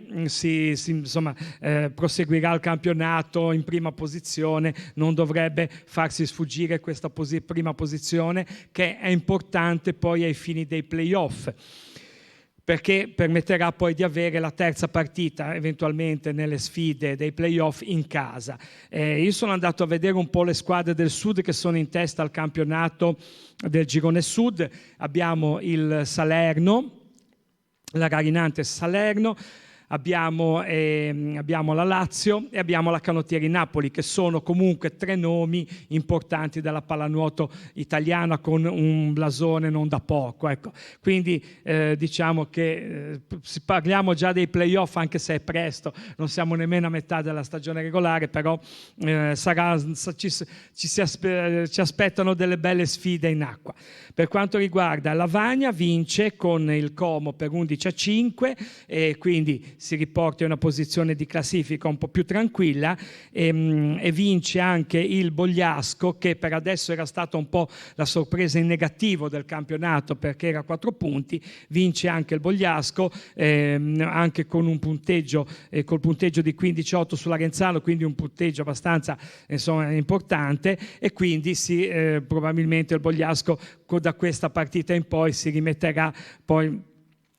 proseguirà il campionato in prima posizione, non dovrebbe farsi sfuggire questa prima posizione che è importante poi ai fini dei playoff, perché permetterà poi di avere la terza partita eventualmente nelle sfide dei playoff in casa. Io sono andato a vedere un po' le squadre del sud che sono in testa al campionato del girone sud. Abbiamo il Salerno, la Garinantes Salerno, abbiamo la Lazio e abbiamo la Canottieri Napoli, che sono comunque 3 nomi importanti della pallanuoto italiana con un blasone non da poco. Ecco. Quindi diciamo che parliamo già dei playoff, anche se è presto, non siamo nemmeno a metà della stagione regolare, però ci aspettano delle belle sfide in acqua. Per quanto riguarda Lavagna, vince con il Como per 11-5 e quindi si riporti a una posizione di classifica un po' più tranquilla, e vince anche il Bogliasco, che per adesso era stata un po' la sorpresa in negativo del campionato perché era a 4 punti. Vince anche il Bogliasco, anche con un punteggio, col punteggio di 15-8 sull'Arenzano, quindi un punteggio abbastanza importante, e quindi probabilmente il Bogliasco da questa partita in poi si rimetterà poi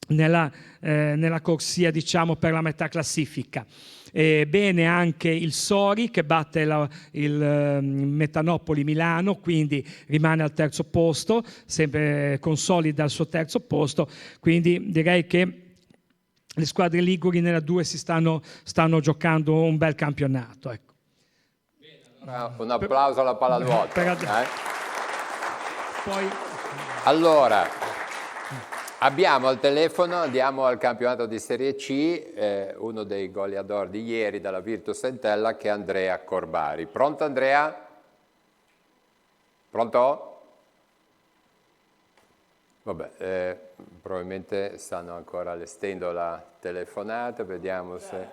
nella corsia, diciamo, per la metà classifica. Bene anche il Sori, che batte il Metanopoli Milano, quindi rimane al terzo posto, sempre consolida il suo terzo posto, quindi direi che le squadre liguri nella 2 stanno giocando un bel campionato, ecco. Un applauso alla pallanuoto. Poi... Allora, abbiamo al telefono, andiamo al campionato di Serie C, uno dei goleador di ieri dalla Virtus Entella, che è Andrea Corbari. Pronto Andrea? Pronto? Vabbè, probabilmente stanno ancora allestendo la telefonata, vediamo se...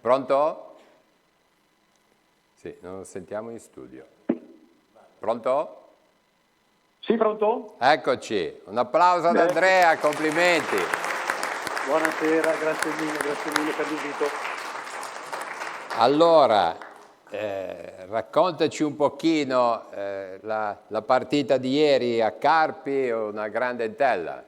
Pronto? Sì, non lo sentiamo in studio. Pronto? Sì, pronto? Eccoci, un applauso ad Andrea, complimenti. Buonasera, grazie mille per l'invito. Allora, raccontaci un pochino la partita di ieri a Carpi, una grande Entella.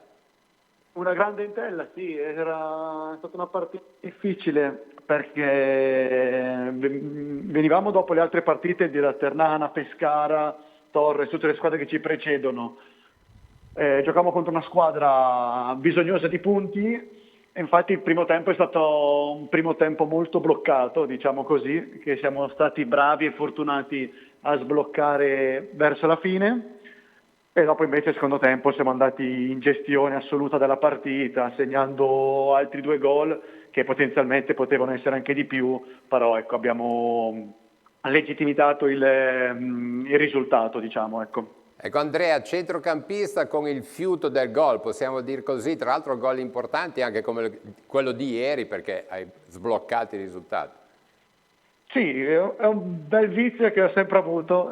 Una grande Entella, sì, era stata una partita difficile perché venivamo dopo le altre partite della Ternana, Pescara, Torres, tutte le squadre che ci precedono. Giocavamo contro una squadra bisognosa di punti, e infatti il primo tempo è stato un primo tempo molto bloccato, diciamo così, che siamo stati bravi e fortunati a sbloccare verso la fine, e dopo invece il secondo tempo siamo andati in gestione assoluta della partita, segnando altri 2 gol che potenzialmente potevano essere anche di più, però ecco, abbiamo legittimato il risultato, diciamo, ecco. Ecco Andrea, centrocampista con il fiuto del gol, possiamo dire così, tra l'altro gol importanti anche come quello di ieri perché hai sbloccato i risultati. Sì, è un bel vizio che ho sempre avuto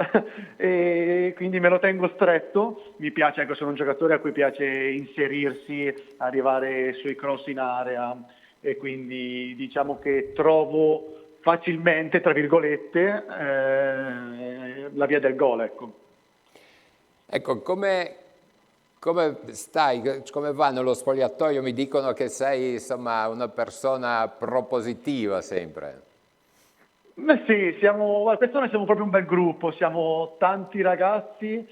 e quindi me lo tengo stretto. Mi piace, ecco, sono un giocatore a cui piace inserirsi, arrivare sui cross in area, e quindi diciamo che trovo facilmente, tra virgolette, la via del gol, ecco. Ecco, come stai, come va nello spogliatoio? Mi dicono che sei, insomma, una persona propositiva sempre. Beh sì, quest'anno siamo proprio un bel gruppo, siamo tanti ragazzi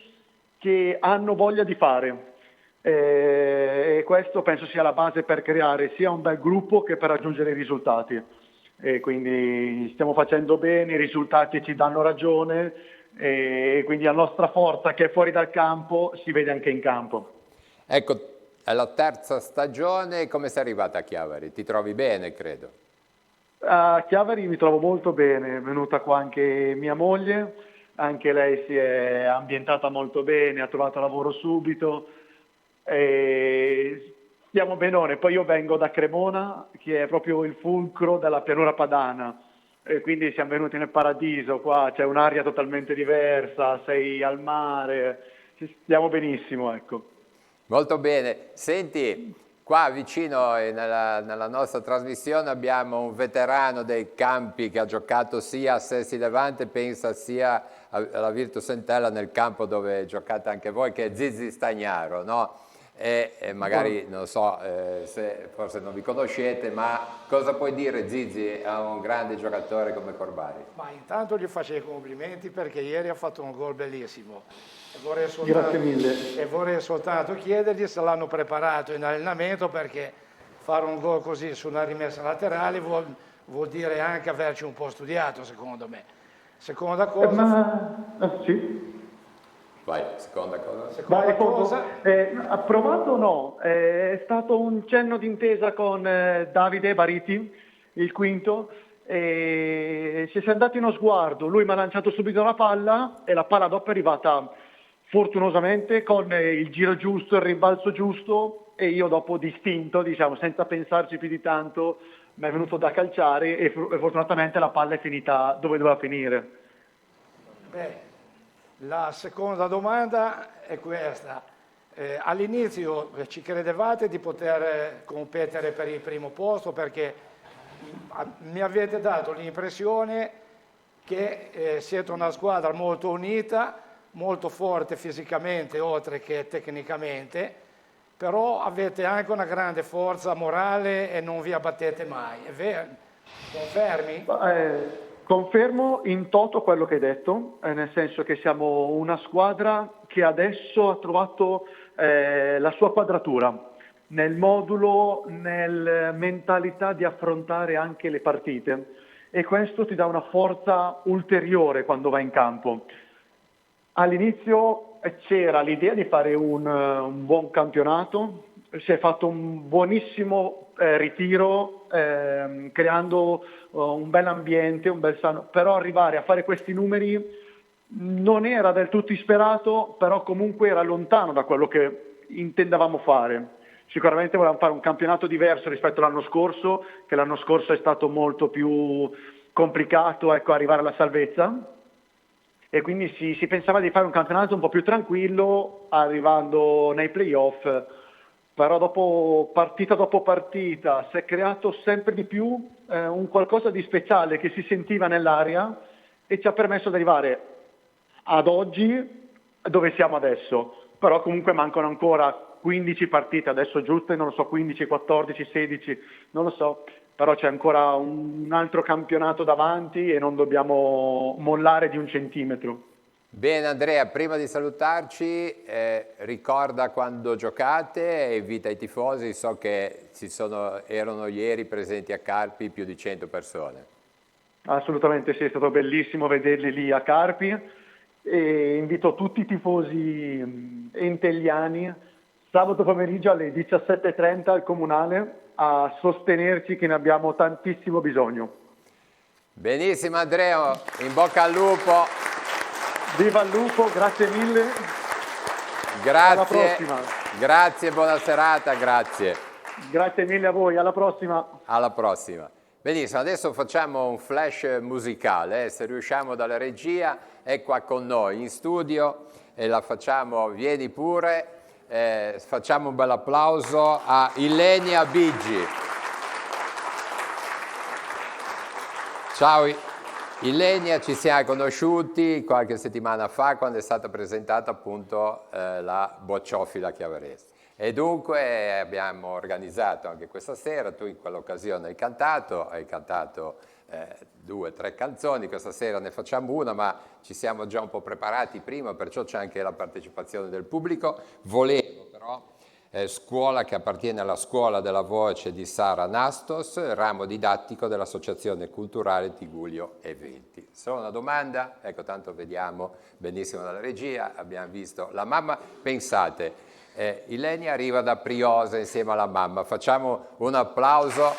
che hanno voglia di fare, e questo penso sia la base per creare sia un bel gruppo che per raggiungere i risultati. E quindi stiamo facendo bene, i risultati ci danno ragione, e quindi la nostra forza che è fuori dal campo si vede anche in campo. Ecco, è la terza stagione, come sei arrivata a Chiavari? Ti trovi bene, credo? A Chiavari mi trovo molto bene, è venuta qua anche mia moglie, anche lei si è ambientata molto bene, ha trovato lavoro subito, e stiamo benone. Poi io vengo da Cremona, che è proprio il fulcro della pianura padana, e quindi siamo venuti nel paradiso, qua c'è un'aria totalmente diversa, sei al mare, stiamo benissimo, ecco. Molto bene. Senti, qua vicino nella nostra trasmissione abbiamo un veterano dei campi che ha giocato sia a Sessi Levante, pensa sia alla Virtus Entella, nel campo dove giocate anche voi, che è Zizi Stagnaro, no? E magari non so se forse non vi conoscete, ma cosa puoi dire Zizi a un grande giocatore come Corbari? Ma intanto gli faccio i complimenti perché ieri ha fatto un gol bellissimo. Grazie mille. E vorrei soltanto chiedergli se l'hanno preparato in allenamento, perché fare un gol così su una rimessa laterale vuol dire anche averci un po' studiato, secondo me. Seconda cosa... sì. Vai, seconda cosa. Ha provato o no? È stato un cenno d'intesa con Davide Bariti, il quinto, e si è dato uno sguardo. Lui mi ha lanciato subito la palla e la palla dopo è arrivata fortunosamente con il giro giusto, il rimbalzo giusto, e io dopo distinto, diciamo, senza pensarci più di tanto, mi è venuto da calciare e fortunatamente la palla è finita dove doveva finire. Beh, la seconda domanda è questa. All'inizio ci credevate di poter competere per il primo posto, perché mi avete dato l'impressione che siete una squadra molto unita, molto forte fisicamente oltre che tecnicamente, però avete anche una grande forza morale e non vi abbattete mai, è vero? Confermi? Confermo in toto quello che hai detto, nel senso che siamo una squadra che adesso ha trovato la sua quadratura nel modulo, nella mentalità di affrontare anche le partite, e questo ti dà una forza ulteriore quando vai in campo. All'inizio c'era l'idea di fare un buon campionato, si è fatto un buonissimo ritiro creando un bel ambiente, un bel sano, però arrivare a fare questi numeri non era del tutto isperato, però comunque era lontano da quello che intendavamo fare. Sicuramente volevamo fare un campionato diverso rispetto all'anno scorso, che l'anno scorso è stato molto più complicato, ecco, arrivare alla salvezza, e quindi si pensava di fare un campionato un po' più tranquillo arrivando nei playoff, però dopo partita si è creato sempre di più un qualcosa di speciale che si sentiva nell'aria e ci ha permesso di arrivare ad oggi dove siamo adesso. Però comunque mancano ancora 15 partite, adesso giuste, non lo so, 15, 14, 16, non lo so, però c'è ancora un altro campionato davanti e non dobbiamo mollare di un centimetro. Bene Andrea, prima di salutarci, ricorda quando giocate e invita i tifosi, so che erano ieri presenti a Carpi più di 100 persone. Assolutamente sì, è stato bellissimo vederli lì a Carpi, e invito tutti i tifosi entelliani sabato pomeriggio alle 17:30 al Comunale a sostenerci, che ne abbiamo tantissimo bisogno. Benissimo Andrea, in bocca al lupo. Viva il lupo, grazie mille. Grazie. Alla prossima. Grazie, buona serata, grazie. Grazie mille a voi, alla prossima. Alla prossima. Benissimo, adesso facciamo un flash musicale, se riusciamo dalla regia, è qua con noi in studio e la facciamo, vieni pure, facciamo un bel applauso a Ilenia Bigi. Ciao Ilenia, ci siamo conosciuti qualche settimana fa quando è stata presentata appunto la Bocciofila Chiavarese. E dunque abbiamo organizzato anche questa sera, tu in quell'occasione hai cantato 2 o 3 canzoni, questa sera ne facciamo una, ma ci siamo già un po' preparati prima, perciò c'è anche la partecipazione del pubblico. Volevo però, scuola che appartiene alla Scuola della Voce di Sara Nastos, ramo didattico dell'Associazione Culturale Tigullio Eventi. Solo una domanda? Ecco, tanto vediamo benissimo dalla regia, abbiamo visto la mamma, pensate, Ilenia arriva da Priosa insieme alla mamma, facciamo un applauso.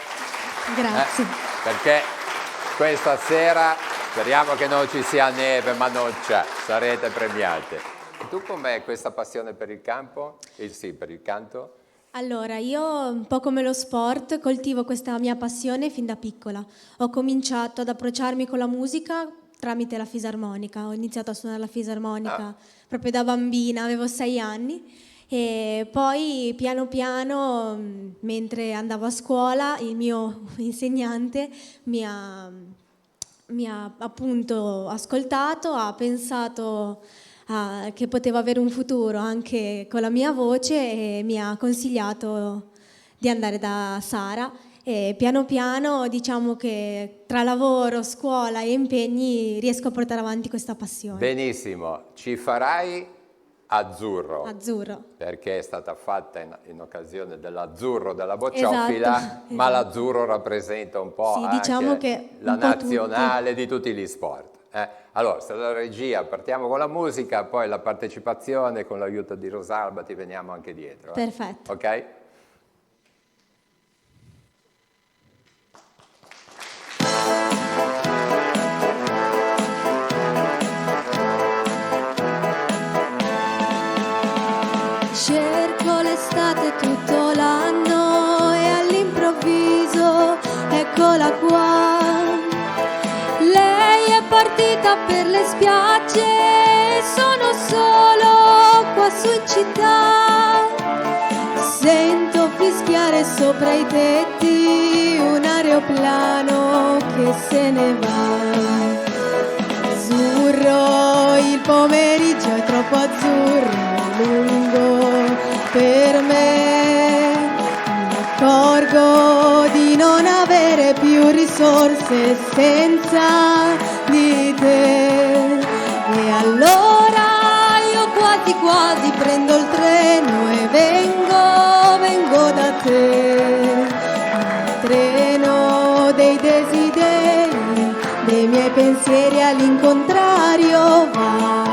Grazie. Perché questa sera speriamo che non ci sia neve, ma non c'è, sarete premiate. Tu com'è questa passione per il campo? Per il canto? Allora, io un po' come lo sport coltivo questa mia passione fin da piccola. Ho cominciato ad approcciarmi con la musica tramite la fisarmonica, ho iniziato a suonare la fisarmonica proprio da bambina, avevo 6 anni. E poi piano piano, mentre andavo a scuola, il mio insegnante mi ha appunto ascoltato, ha pensato che potevo avere un futuro anche con la mia voce e mi ha consigliato di andare da Sara. E piano piano diciamo che tra lavoro, scuola e impegni riesco a portare avanti questa passione. Benissimo, ci farai azzurro. Azzurro. Perché è stata fatta in occasione dell'azzurro della Bocciofila, Esatto. ma l'azzurro rappresenta un po' Sì, diciamo anche che la un po' nazionale di tutti gli sport. Allora, se la regia partiamo con la musica, poi la partecipazione con l'aiuto di Rosalba ti veniamo anche dietro. Perfetto. Ok? Cerco l'estate tutto l'anno e all'improvviso ecco eccola qua. Lei è partita per le spiagge, sono solo qua su in città. Sento fischiare sopra i tetti un aeroplano che se ne va. Azzurro, il pomeriggio è troppo azzurro, lungo per me. Mi accorgo di non avere più risorse senza di te. E allora io quasi quasi prendo il treno e vengo da te. Il treno dei desideri, dei miei pensieri all'incontrario va.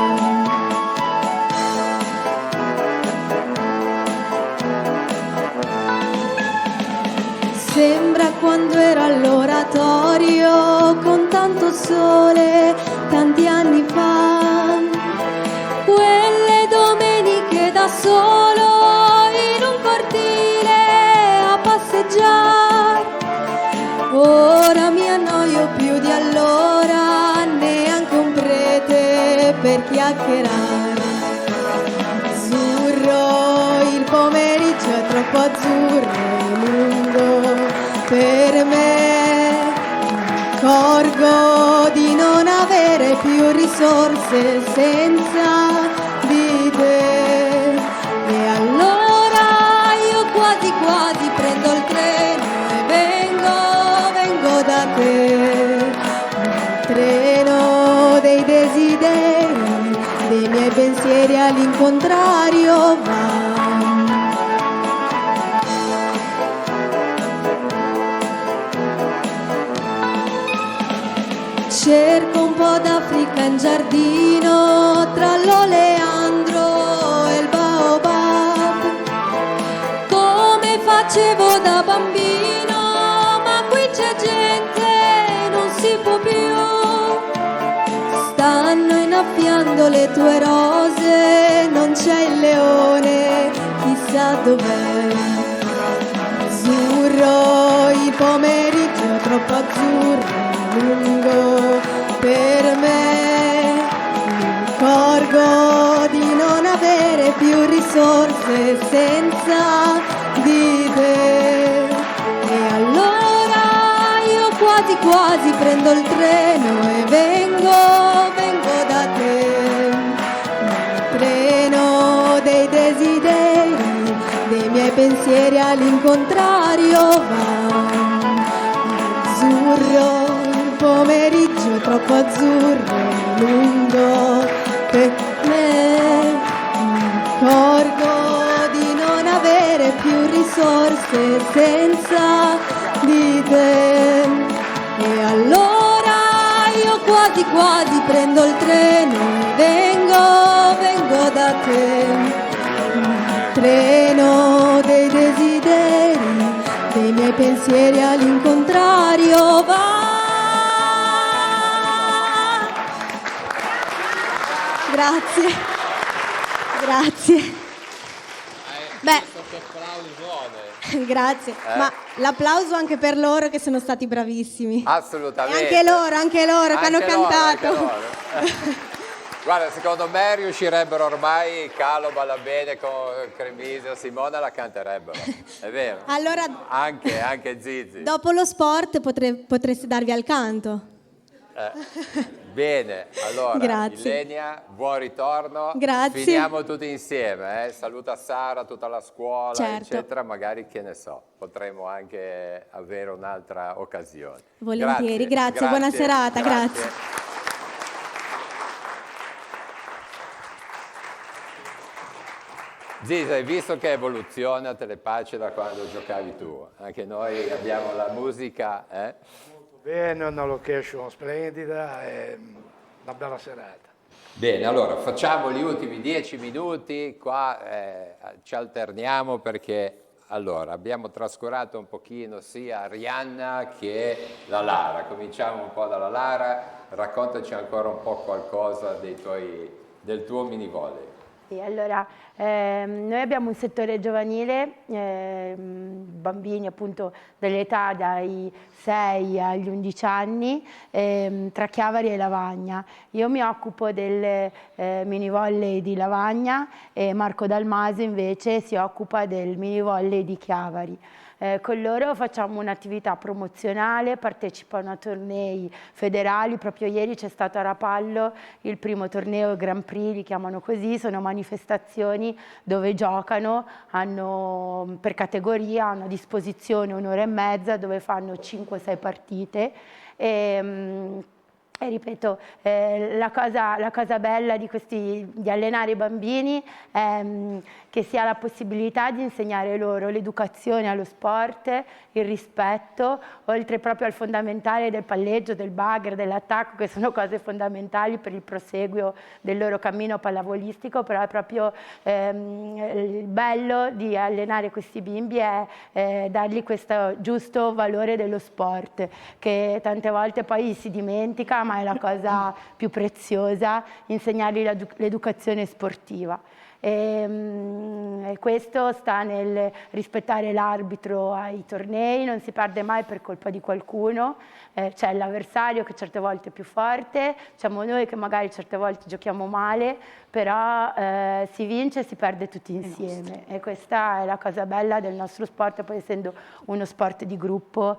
Sembra quando ero all'oratorio con tanto sole, tanti anni fa. Quelle domeniche da solo in un cortile a passeggiare. Ora mi annoio più di allora, neanche un prete per chiacchierare. Azzurro, il pomeriggio è troppo azzurro e lungo per me. Mi accorgo di non avere più risorse senza di te. E allora io quasi quasi prendo il treno e vengo da te. Il treno dei desideri, dei miei pensieri all'incontrario va. Cerco un po' d'Africa in giardino, tra l'oleandro e il baobab, come facevo da bambino, ma qui c'è gente, non si può più. Stanno innaffiando le tue rose, non c'è il leone, chissà dov'è. Azzurro, il pomeriggio è troppo azzurro, lungo per me. Mi accorgo di non avere più risorse senza di te. E allora io quasi quasi prendo il treno e vengo da te. Il treno dei desideri, dei miei pensieri all'incontrario va. Azzurro, pomeriggio è troppo azzurro e lungo per me. Mi accorgo di non avere più risorse senza di te. E allora io quasi quasi prendo il treno e vengo da te. Il treno dei desideri, dei miei pensieri all'incontrario va. Grazie, grazie. Beh, grazie, ma l'applauso anche per loro che sono stati bravissimi. Assolutamente. E anche loro che hanno cantato. Anche loro. Guarda, secondo me riuscirebbero ormai, Calo balla bene con Cremisio, Simona la canterebbero, è vero? Allora, anche Zizi. dopo lo sport potreste darvi al canto. Bene, allora, Grazie. Ilenia, buon ritorno. Grazie. Finiamo tutti insieme, saluta Sara, tutta la scuola, Certo. eccetera, magari, che ne so, potremo anche avere un'altra occasione. Volentieri, grazie. Buona serata, grazie. Zizi, hai visto che evoluzione a Telepace da quando giocavi tu? Anche noi abbiamo la musica, Molto bene, una location splendida e una bella serata. Bene, allora facciamo gli ultimi 10 minuti, qua ci alterniamo perché allora abbiamo trascurato un pochino sia Rihanna che la Lara. Cominciamo un po' dalla Lara, raccontaci ancora un po' qualcosa del tuo mini volley. Sì, allora, noi abbiamo un settore giovanile, bambini appunto dell'età dai 6 agli 11 anni, tra Chiavari e Lavagna. Io mi occupo del mini volley di Lavagna e Marco Dalmasi invece si occupa del mini volley di Chiavari. Con loro facciamo un'attività promozionale, partecipano a tornei federali, proprio ieri c'è stato a Rapallo il primo torneo Grand Prix, li chiamano così, sono manifestazioni dove giocano, hanno per categoria, hanno a disposizione un'ora e mezza dove fanno 5-6 partite e ripeto, la cosa bella di allenare i bambini è che si ha la possibilità di insegnare loro l'educazione allo sport, il rispetto, oltre proprio al fondamentale del palleggio, del bagger, dell'attacco, che sono cose fondamentali per il proseguio del loro cammino pallavolistico, però è proprio il bello di allenare questi bimbi è dargli questo giusto valore dello sport, che tante volte poi si dimentica, ma è la cosa più preziosa, insegnargli l'educazione sportiva. E questo sta nel rispettare l'arbitro ai tornei, non si perde mai per colpa di qualcuno, c'è l'avversario che certe volte è più forte, siamo noi che magari certe volte giochiamo male, però si vince e si perde tutti insieme e questa è la cosa bella del nostro sport, poi essendo uno sport di gruppo,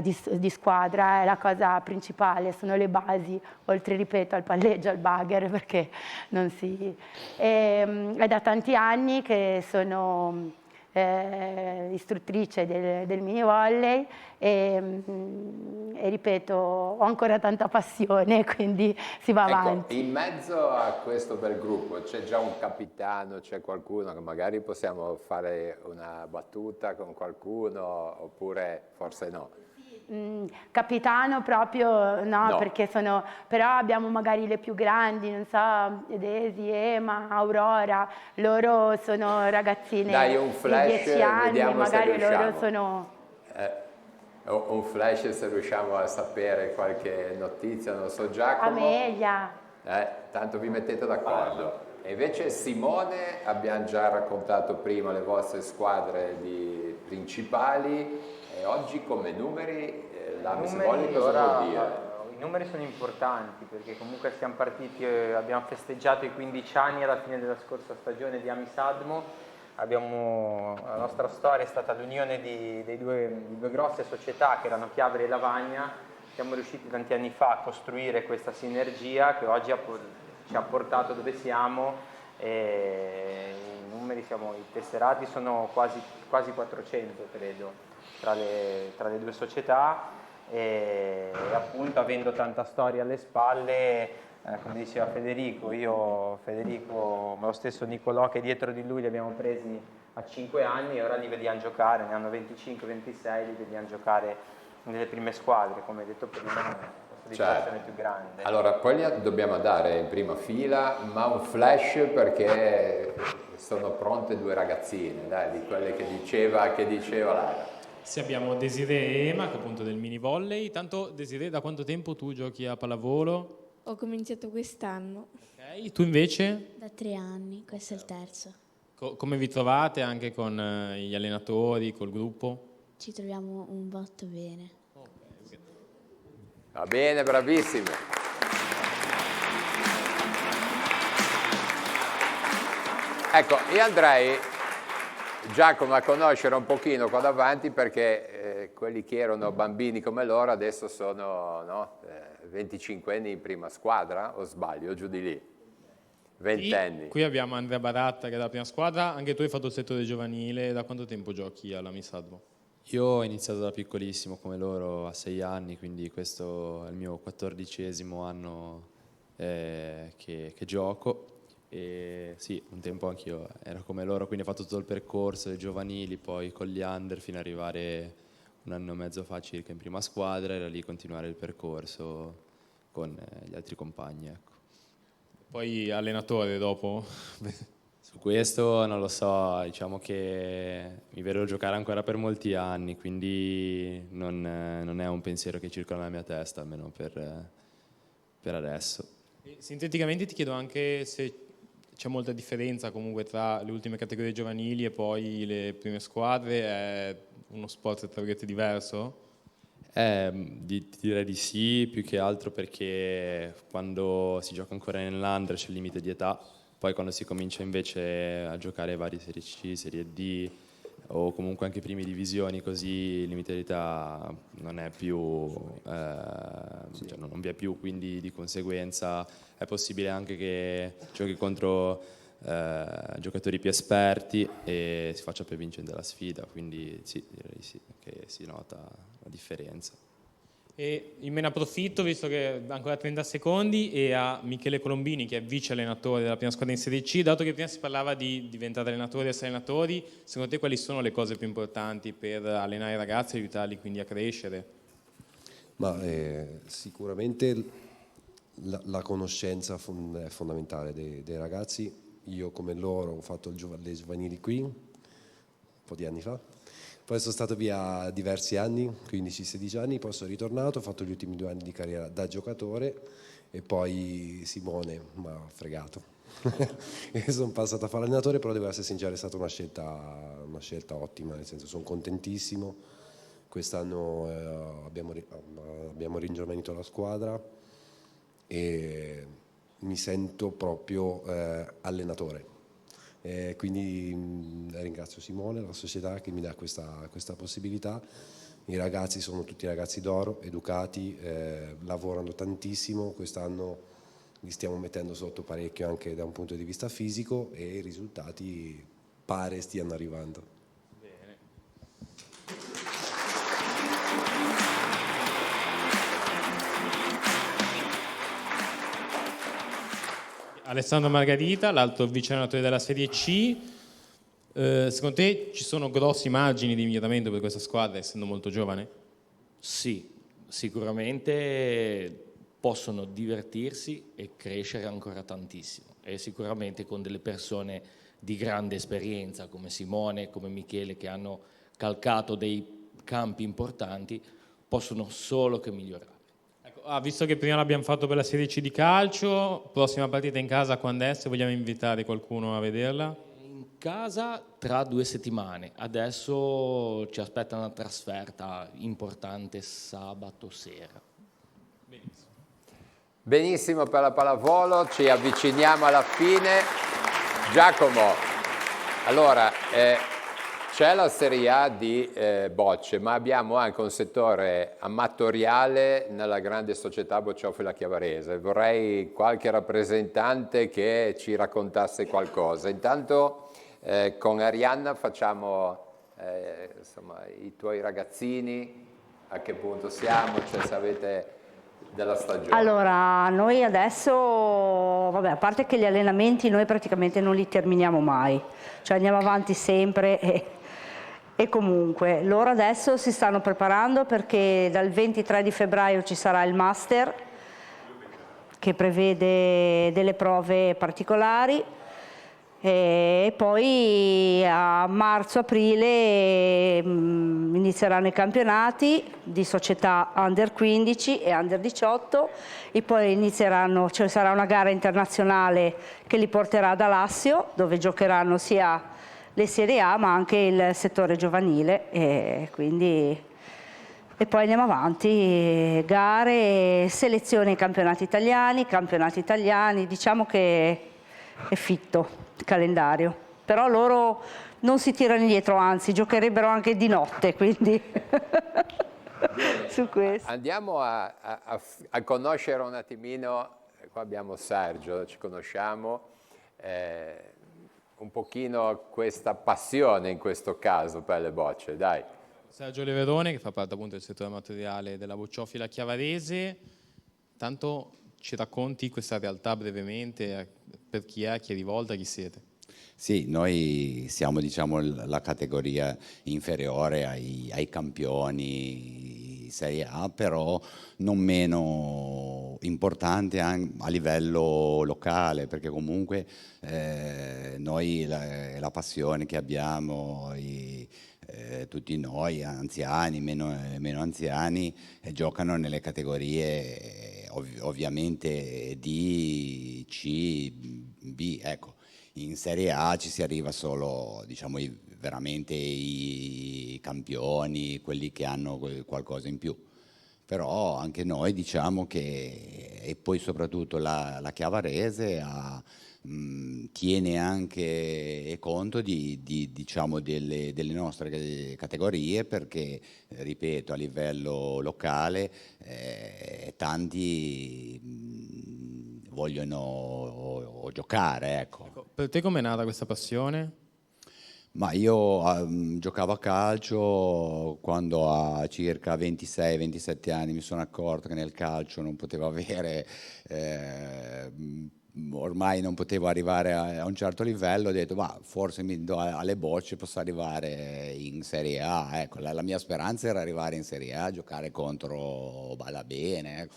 di squadra, è la cosa principale, sono le basi, oltre ripeto al palleggio, al bagger, perché non si... È da tanti anni che sono istruttrice del mini volley e ripeto, ho ancora tanta passione, quindi si va avanti. In mezzo a questo bel gruppo c'è già un capitano, c'è qualcuno che magari possiamo fare una battuta con qualcuno oppure forse no? Capitano proprio no, perché però abbiamo magari le più grandi, non so, Desi, Ema, Aurora, loro sono ragazzine Dai, un flash, di 10 anni, vediamo magari se riusciamo. loro sono... Un flash se riusciamo a sapere qualche notizia, non so, Giacomo. Amelia. Tanto vi mettete d'accordo. E invece Simone, abbiamo già raccontato prima le vostre squadre principali. E oggi come numeri, l'Amis Volley cosa vuol dire? I numeri sono importanti perché comunque siamo partiti, abbiamo festeggiato i 15 anni alla fine della scorsa stagione di Amis Admo, la nostra storia è stata l'unione di due grosse società che erano Chiavari e Lavagna, siamo riusciti tanti anni fa a costruire questa sinergia che oggi ci ha portato dove siamo e i numeri, i tesserati sono quasi 400 credo. Tra le due società e appunto avendo tanta storia alle spalle, come diceva Federico, ma lo stesso Nicolò che dietro di lui li abbiamo presi a 5 anni e ora li vediamo giocare, ne hanno 25-26, li vediamo giocare nelle prime squadre, come detto prima, la soddisfazione più grande. Allora, poi li dobbiamo andare in prima fila, ma un flash perché sono pronte due ragazzine, dai, di quelle che diceva Lara. Sì, abbiamo Desiree e Ema, che appunto del mini volley. Tanto Desiree, da quanto tempo tu giochi a pallavolo? Ho cominciato quest'anno. Ok, tu invece? Da 3 anni, questo è il terzo. Come vi trovate anche con gli allenatori, col gruppo? Ci troviamo un botto bene. Va bene, bravissime. Ecco, io andrei, Giacomo, a conoscere un pochino qua davanti perché quelli che erano bambini come loro adesso sono 25 anni in prima squadra, o sbaglio, giù di lì, 20 anni. Qui abbiamo Andrea Baratta che è della prima squadra, anche tu hai fatto il settore giovanile, da quanto tempo giochi alla Amis Admo? Io ho iniziato da piccolissimo come loro a 6 anni, quindi questo è il mio 14° anno che gioco. E sì, un tempo anch'io ero come loro, quindi ho fatto tutto il percorso dei giovanili, poi con gli under fino ad arrivare 1 anno e mezzo fa circa in prima squadra e da lì continuare il percorso con gli altri compagni. Ecco. Poi allenatore dopo? Su questo non lo so, diciamo che mi vedo giocare ancora per molti anni, quindi non è un pensiero che circola nella mia testa, almeno per adesso. Sinteticamente ti chiedo anche se c'è molta differenza comunque tra le ultime categorie giovanili e poi le prime squadre? È uno sport tra virgolette diverso? Direi di sì, più che altro perché quando si gioca ancora nell'Under c'è il limite di età, poi quando si comincia invece a giocare varie Serie C, Serie D o comunque anche prime divisioni, così il limite di età non è più, cioè non vi è più, quindi di conseguenza è possibile anche che giochi contro giocatori più esperti e si faccia poi vincere la sfida, quindi sì, direi sì, che si nota la differenza. E io me ne approfitto, visto che ancora 30 secondi, e a Michele Colombini, che è vice allenatore della prima squadra in Serie C. Dato che prima si parlava di diventare allenatori e essere allenatori, secondo te quali sono le cose più importanti per allenare i ragazzi e aiutarli quindi a crescere? Sicuramente la conoscenza è fondamentale dei ragazzi. Io come loro ho fatto le giovanili qui un po' di anni fa, poi sono stato via diversi anni, 15-16 anni, poi sono ritornato, ho fatto gli ultimi 2 anni di carriera da giocatore e poi Simone mi ha fregato e sono passato a fare allenatore, però devo essere sincero, è stata una scelta ottima, nel senso sono contentissimo. Quest'anno abbiamo ringiovanito la squadra e mi sento proprio allenatore. Quindi ringrazio Simone, la società che mi dà questa possibilità. I ragazzi sono tutti ragazzi d'oro, educati, lavorano tantissimo. Quest'anno li stiamo mettendo sotto parecchio anche da un punto di vista fisico e i risultati pare stiano arrivando. Alessandro Margarita, l'altro vice allenatore della Serie C. Secondo te ci sono grossi margini di miglioramento per questa squadra, essendo molto giovane? Sì, sicuramente possono divertirsi e crescere ancora tantissimo, e sicuramente con delle persone di grande esperienza come Simone, come Michele, che hanno calcato dei campi importanti, possono solo che migliorare. Visto che prima l'abbiamo fatto per la Serie C di calcio, prossima partita in casa quando è? Se vogliamo invitare qualcuno a vederla? In casa tra 2 settimane, adesso ci aspetta una trasferta importante sabato sera. Benissimo per la pallavolo, ci avviciniamo alla fine. Giacomo, allora c'è la Serie A di bocce, ma abbiamo anche un settore amatoriale nella grande società Bocciofila Chiavarese. Vorrei qualche rappresentante che ci raccontasse qualcosa. Intanto con Arianna facciamo insomma, i tuoi ragazzini, a che punto siamo, cioè se avete della stagione. Allora, noi adesso, vabbè, a parte che gli allenamenti noi praticamente non li terminiamo mai, cioè andiamo avanti sempre e comunque loro adesso si stanno preparando perché dal 23 di febbraio ci sarà il Master che prevede delle prove particolari e poi a marzo-aprile inizieranno i campionati di società Under 15 e Under 18 e poi inizieranno, cioè sarà una gara internazionale che li porterà ad Alassio dove giocheranno sia le Serie A ma anche il settore giovanile e quindi e poi andiamo avanti, gare, selezioni campionati italiani, diciamo che è fitto il calendario, però loro non si tirano indietro, anzi giocherebbero anche di notte, quindi su questo. Andiamo a conoscere un attimino, qua abbiamo Sergio, ci conosciamo, un pochino questa passione in questo caso per le bocce, dai. Sergio Leverone, che fa parte appunto del settore amatoriale della Bocciofila Chiavarese. Tanto ci racconti questa realtà brevemente, per chi è rivolta, chi siete? Sì, noi siamo diciamo la categoria inferiore ai campioni Serie A, però non meno importante a livello locale, perché comunque noi la passione che abbiamo, tutti noi anziani, meno anziani, giocano nelle categorie ovviamente D, C, B, ecco. in Serie A ci si arriva solo, diciamo, veramente i campioni, quelli che hanno qualcosa in più. Però anche noi diciamo che, e poi soprattutto la Chiavarese tiene anche conto diciamo delle nostre categorie, perché ripeto, a livello locale tanti vogliono giocare, ecco. Per te com'è nata questa passione? Ma io giocavo a calcio quando a circa 26-27 anni mi sono accorto che nel calcio non potevo avere, ormai non potevo arrivare a un certo livello, ho detto ma forse mi do alle bocce, posso arrivare in Serie A, ecco, la mia speranza era arrivare in Serie A, giocare contro Balabene, ecco.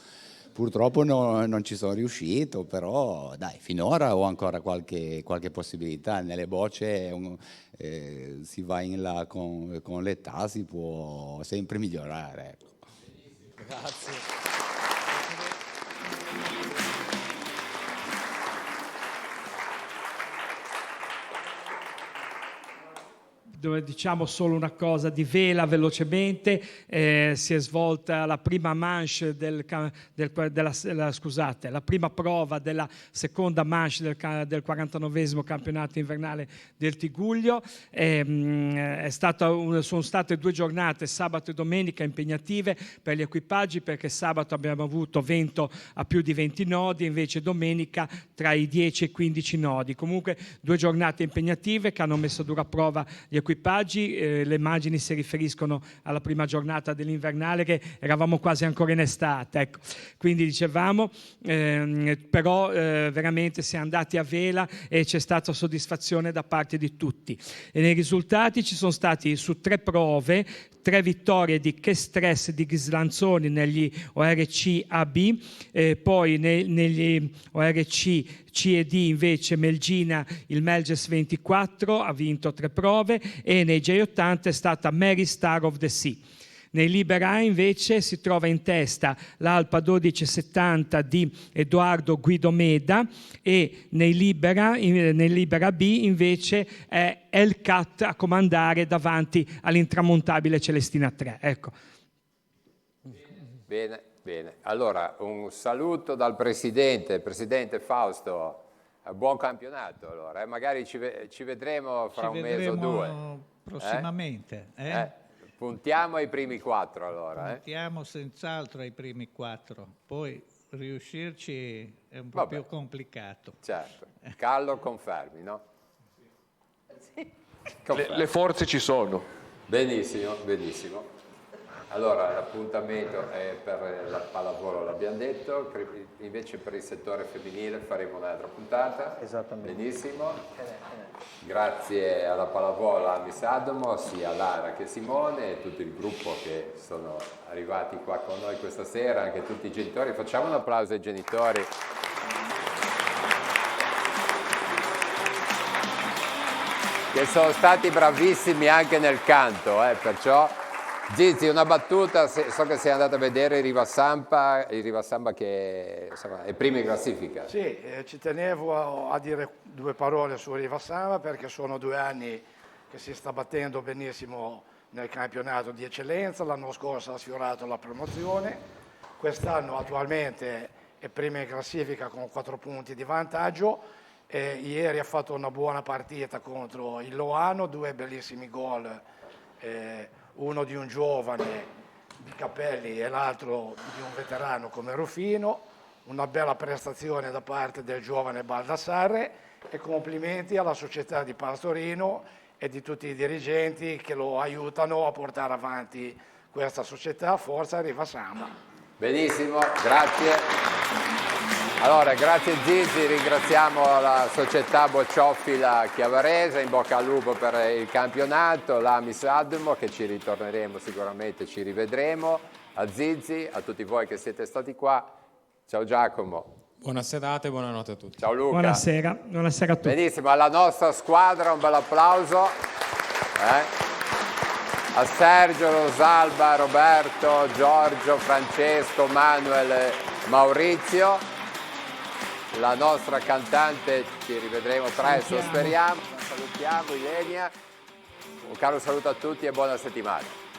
Purtroppo non ci sono riuscito, però dai, finora ho ancora qualche possibilità. Nelle bocce si va in là con l'età, si può sempre migliorare. Ecco. Grazie. Dove diciamo solo una cosa di vela velocemente, si è svolta la prima manche la prima prova della seconda manche del 49esimo campionato invernale del Tigullio. Sono state 2 giornate, sabato e domenica, impegnative per gli equipaggi, perché sabato abbiamo avuto vento a più di 20 nodi, invece domenica tra i 10 e i 15 nodi. Comunque 2 giornate impegnative che hanno messo a dura prova gli equipaggi. Le immagini si riferiscono alla prima giornata dell'invernale, che eravamo quasi ancora in estate, ecco. Quindi dicevamo, però veramente si è andati a vela e c'è stata soddisfazione da parte di tutti. E nei risultati ci sono stati su 3 prove 3 vittorie di Che Stress di Ghislanzoni negli ORC AB, poi negli ORC C e D invece Melgina, il Melges 24 ha vinto 3 prove, e nei J80 è stata Mary Star of the Sea. Nei Libera A invece si trova in testa l'Alpa 1270 di Edoardo Guido Meda, e nei Libera B invece è El Cat a comandare davanti all'intramontabile Celestina 3. Ecco. Bene, bene. Allora, un saluto dal Presidente Fausto, buon campionato allora. Magari ci vedremo fra un mese o 2. Prossimamente. Puntiamo ai primi 4 allora. Puntiamo senz'altro ai primi 4, poi riuscirci è un po' più complicato. Certo. Callo, confermi, no? Sì. Le forze ci sono. Benissimo, benissimo. Allora, l'appuntamento è per la pallavolo, l'abbiamo detto, invece per il settore femminile faremo un'altra puntata. Esattamente. Benissimo. Grazie alla pallavolo, a Miss Adomo, sia a Lara che Simone e tutto il gruppo che sono arrivati qua con noi questa sera, anche tutti i genitori. Facciamo un applauso ai genitori. Che sono stati bravissimi anche nel canto, perciò... Zizi, una battuta, so che sei andato a vedere il Riva Samba che insomma, è primo in classifica. Sì, ci tenevo a dire 2 parole su Riva Samba, perché sono 2 anni che si sta battendo benissimo nel campionato di eccellenza. L'anno scorso ha sfiorato la promozione, quest'anno attualmente è prima in classifica con 4 punti di vantaggio. Ieri ha fatto una buona partita contro il Loano, 2 bellissimi gol, uno di un giovane di Capelli e l'altro di un veterano come Rufino. Una bella prestazione da parte del giovane Baldassarre, e complimenti alla società di Pastorino e di tutti i dirigenti che lo aiutano a portare avanti questa società. Forza Riva Samba. Benissimo, grazie. Allora, grazie Zizi, ringraziamo la società Bocciofila Chiavarese, in bocca al lupo per il campionato, l'Amis Admo, che ci ritorneremo sicuramente, ci rivedremo, a Zizi, a tutti voi che siete stati qua. Ciao Giacomo. Buona serata e buonanotte a tutti. Ciao Luca. Buonasera a tutti. Benissimo, alla nostra squadra un bel applauso. A Sergio, Rosalba, Roberto, Giorgio, Francesco, Manuel, Maurizio. la nostra cantante, ci rivedremo presto, speriamo. Salutiamo Ilenia, un caro saluto a tutti e buona settimana.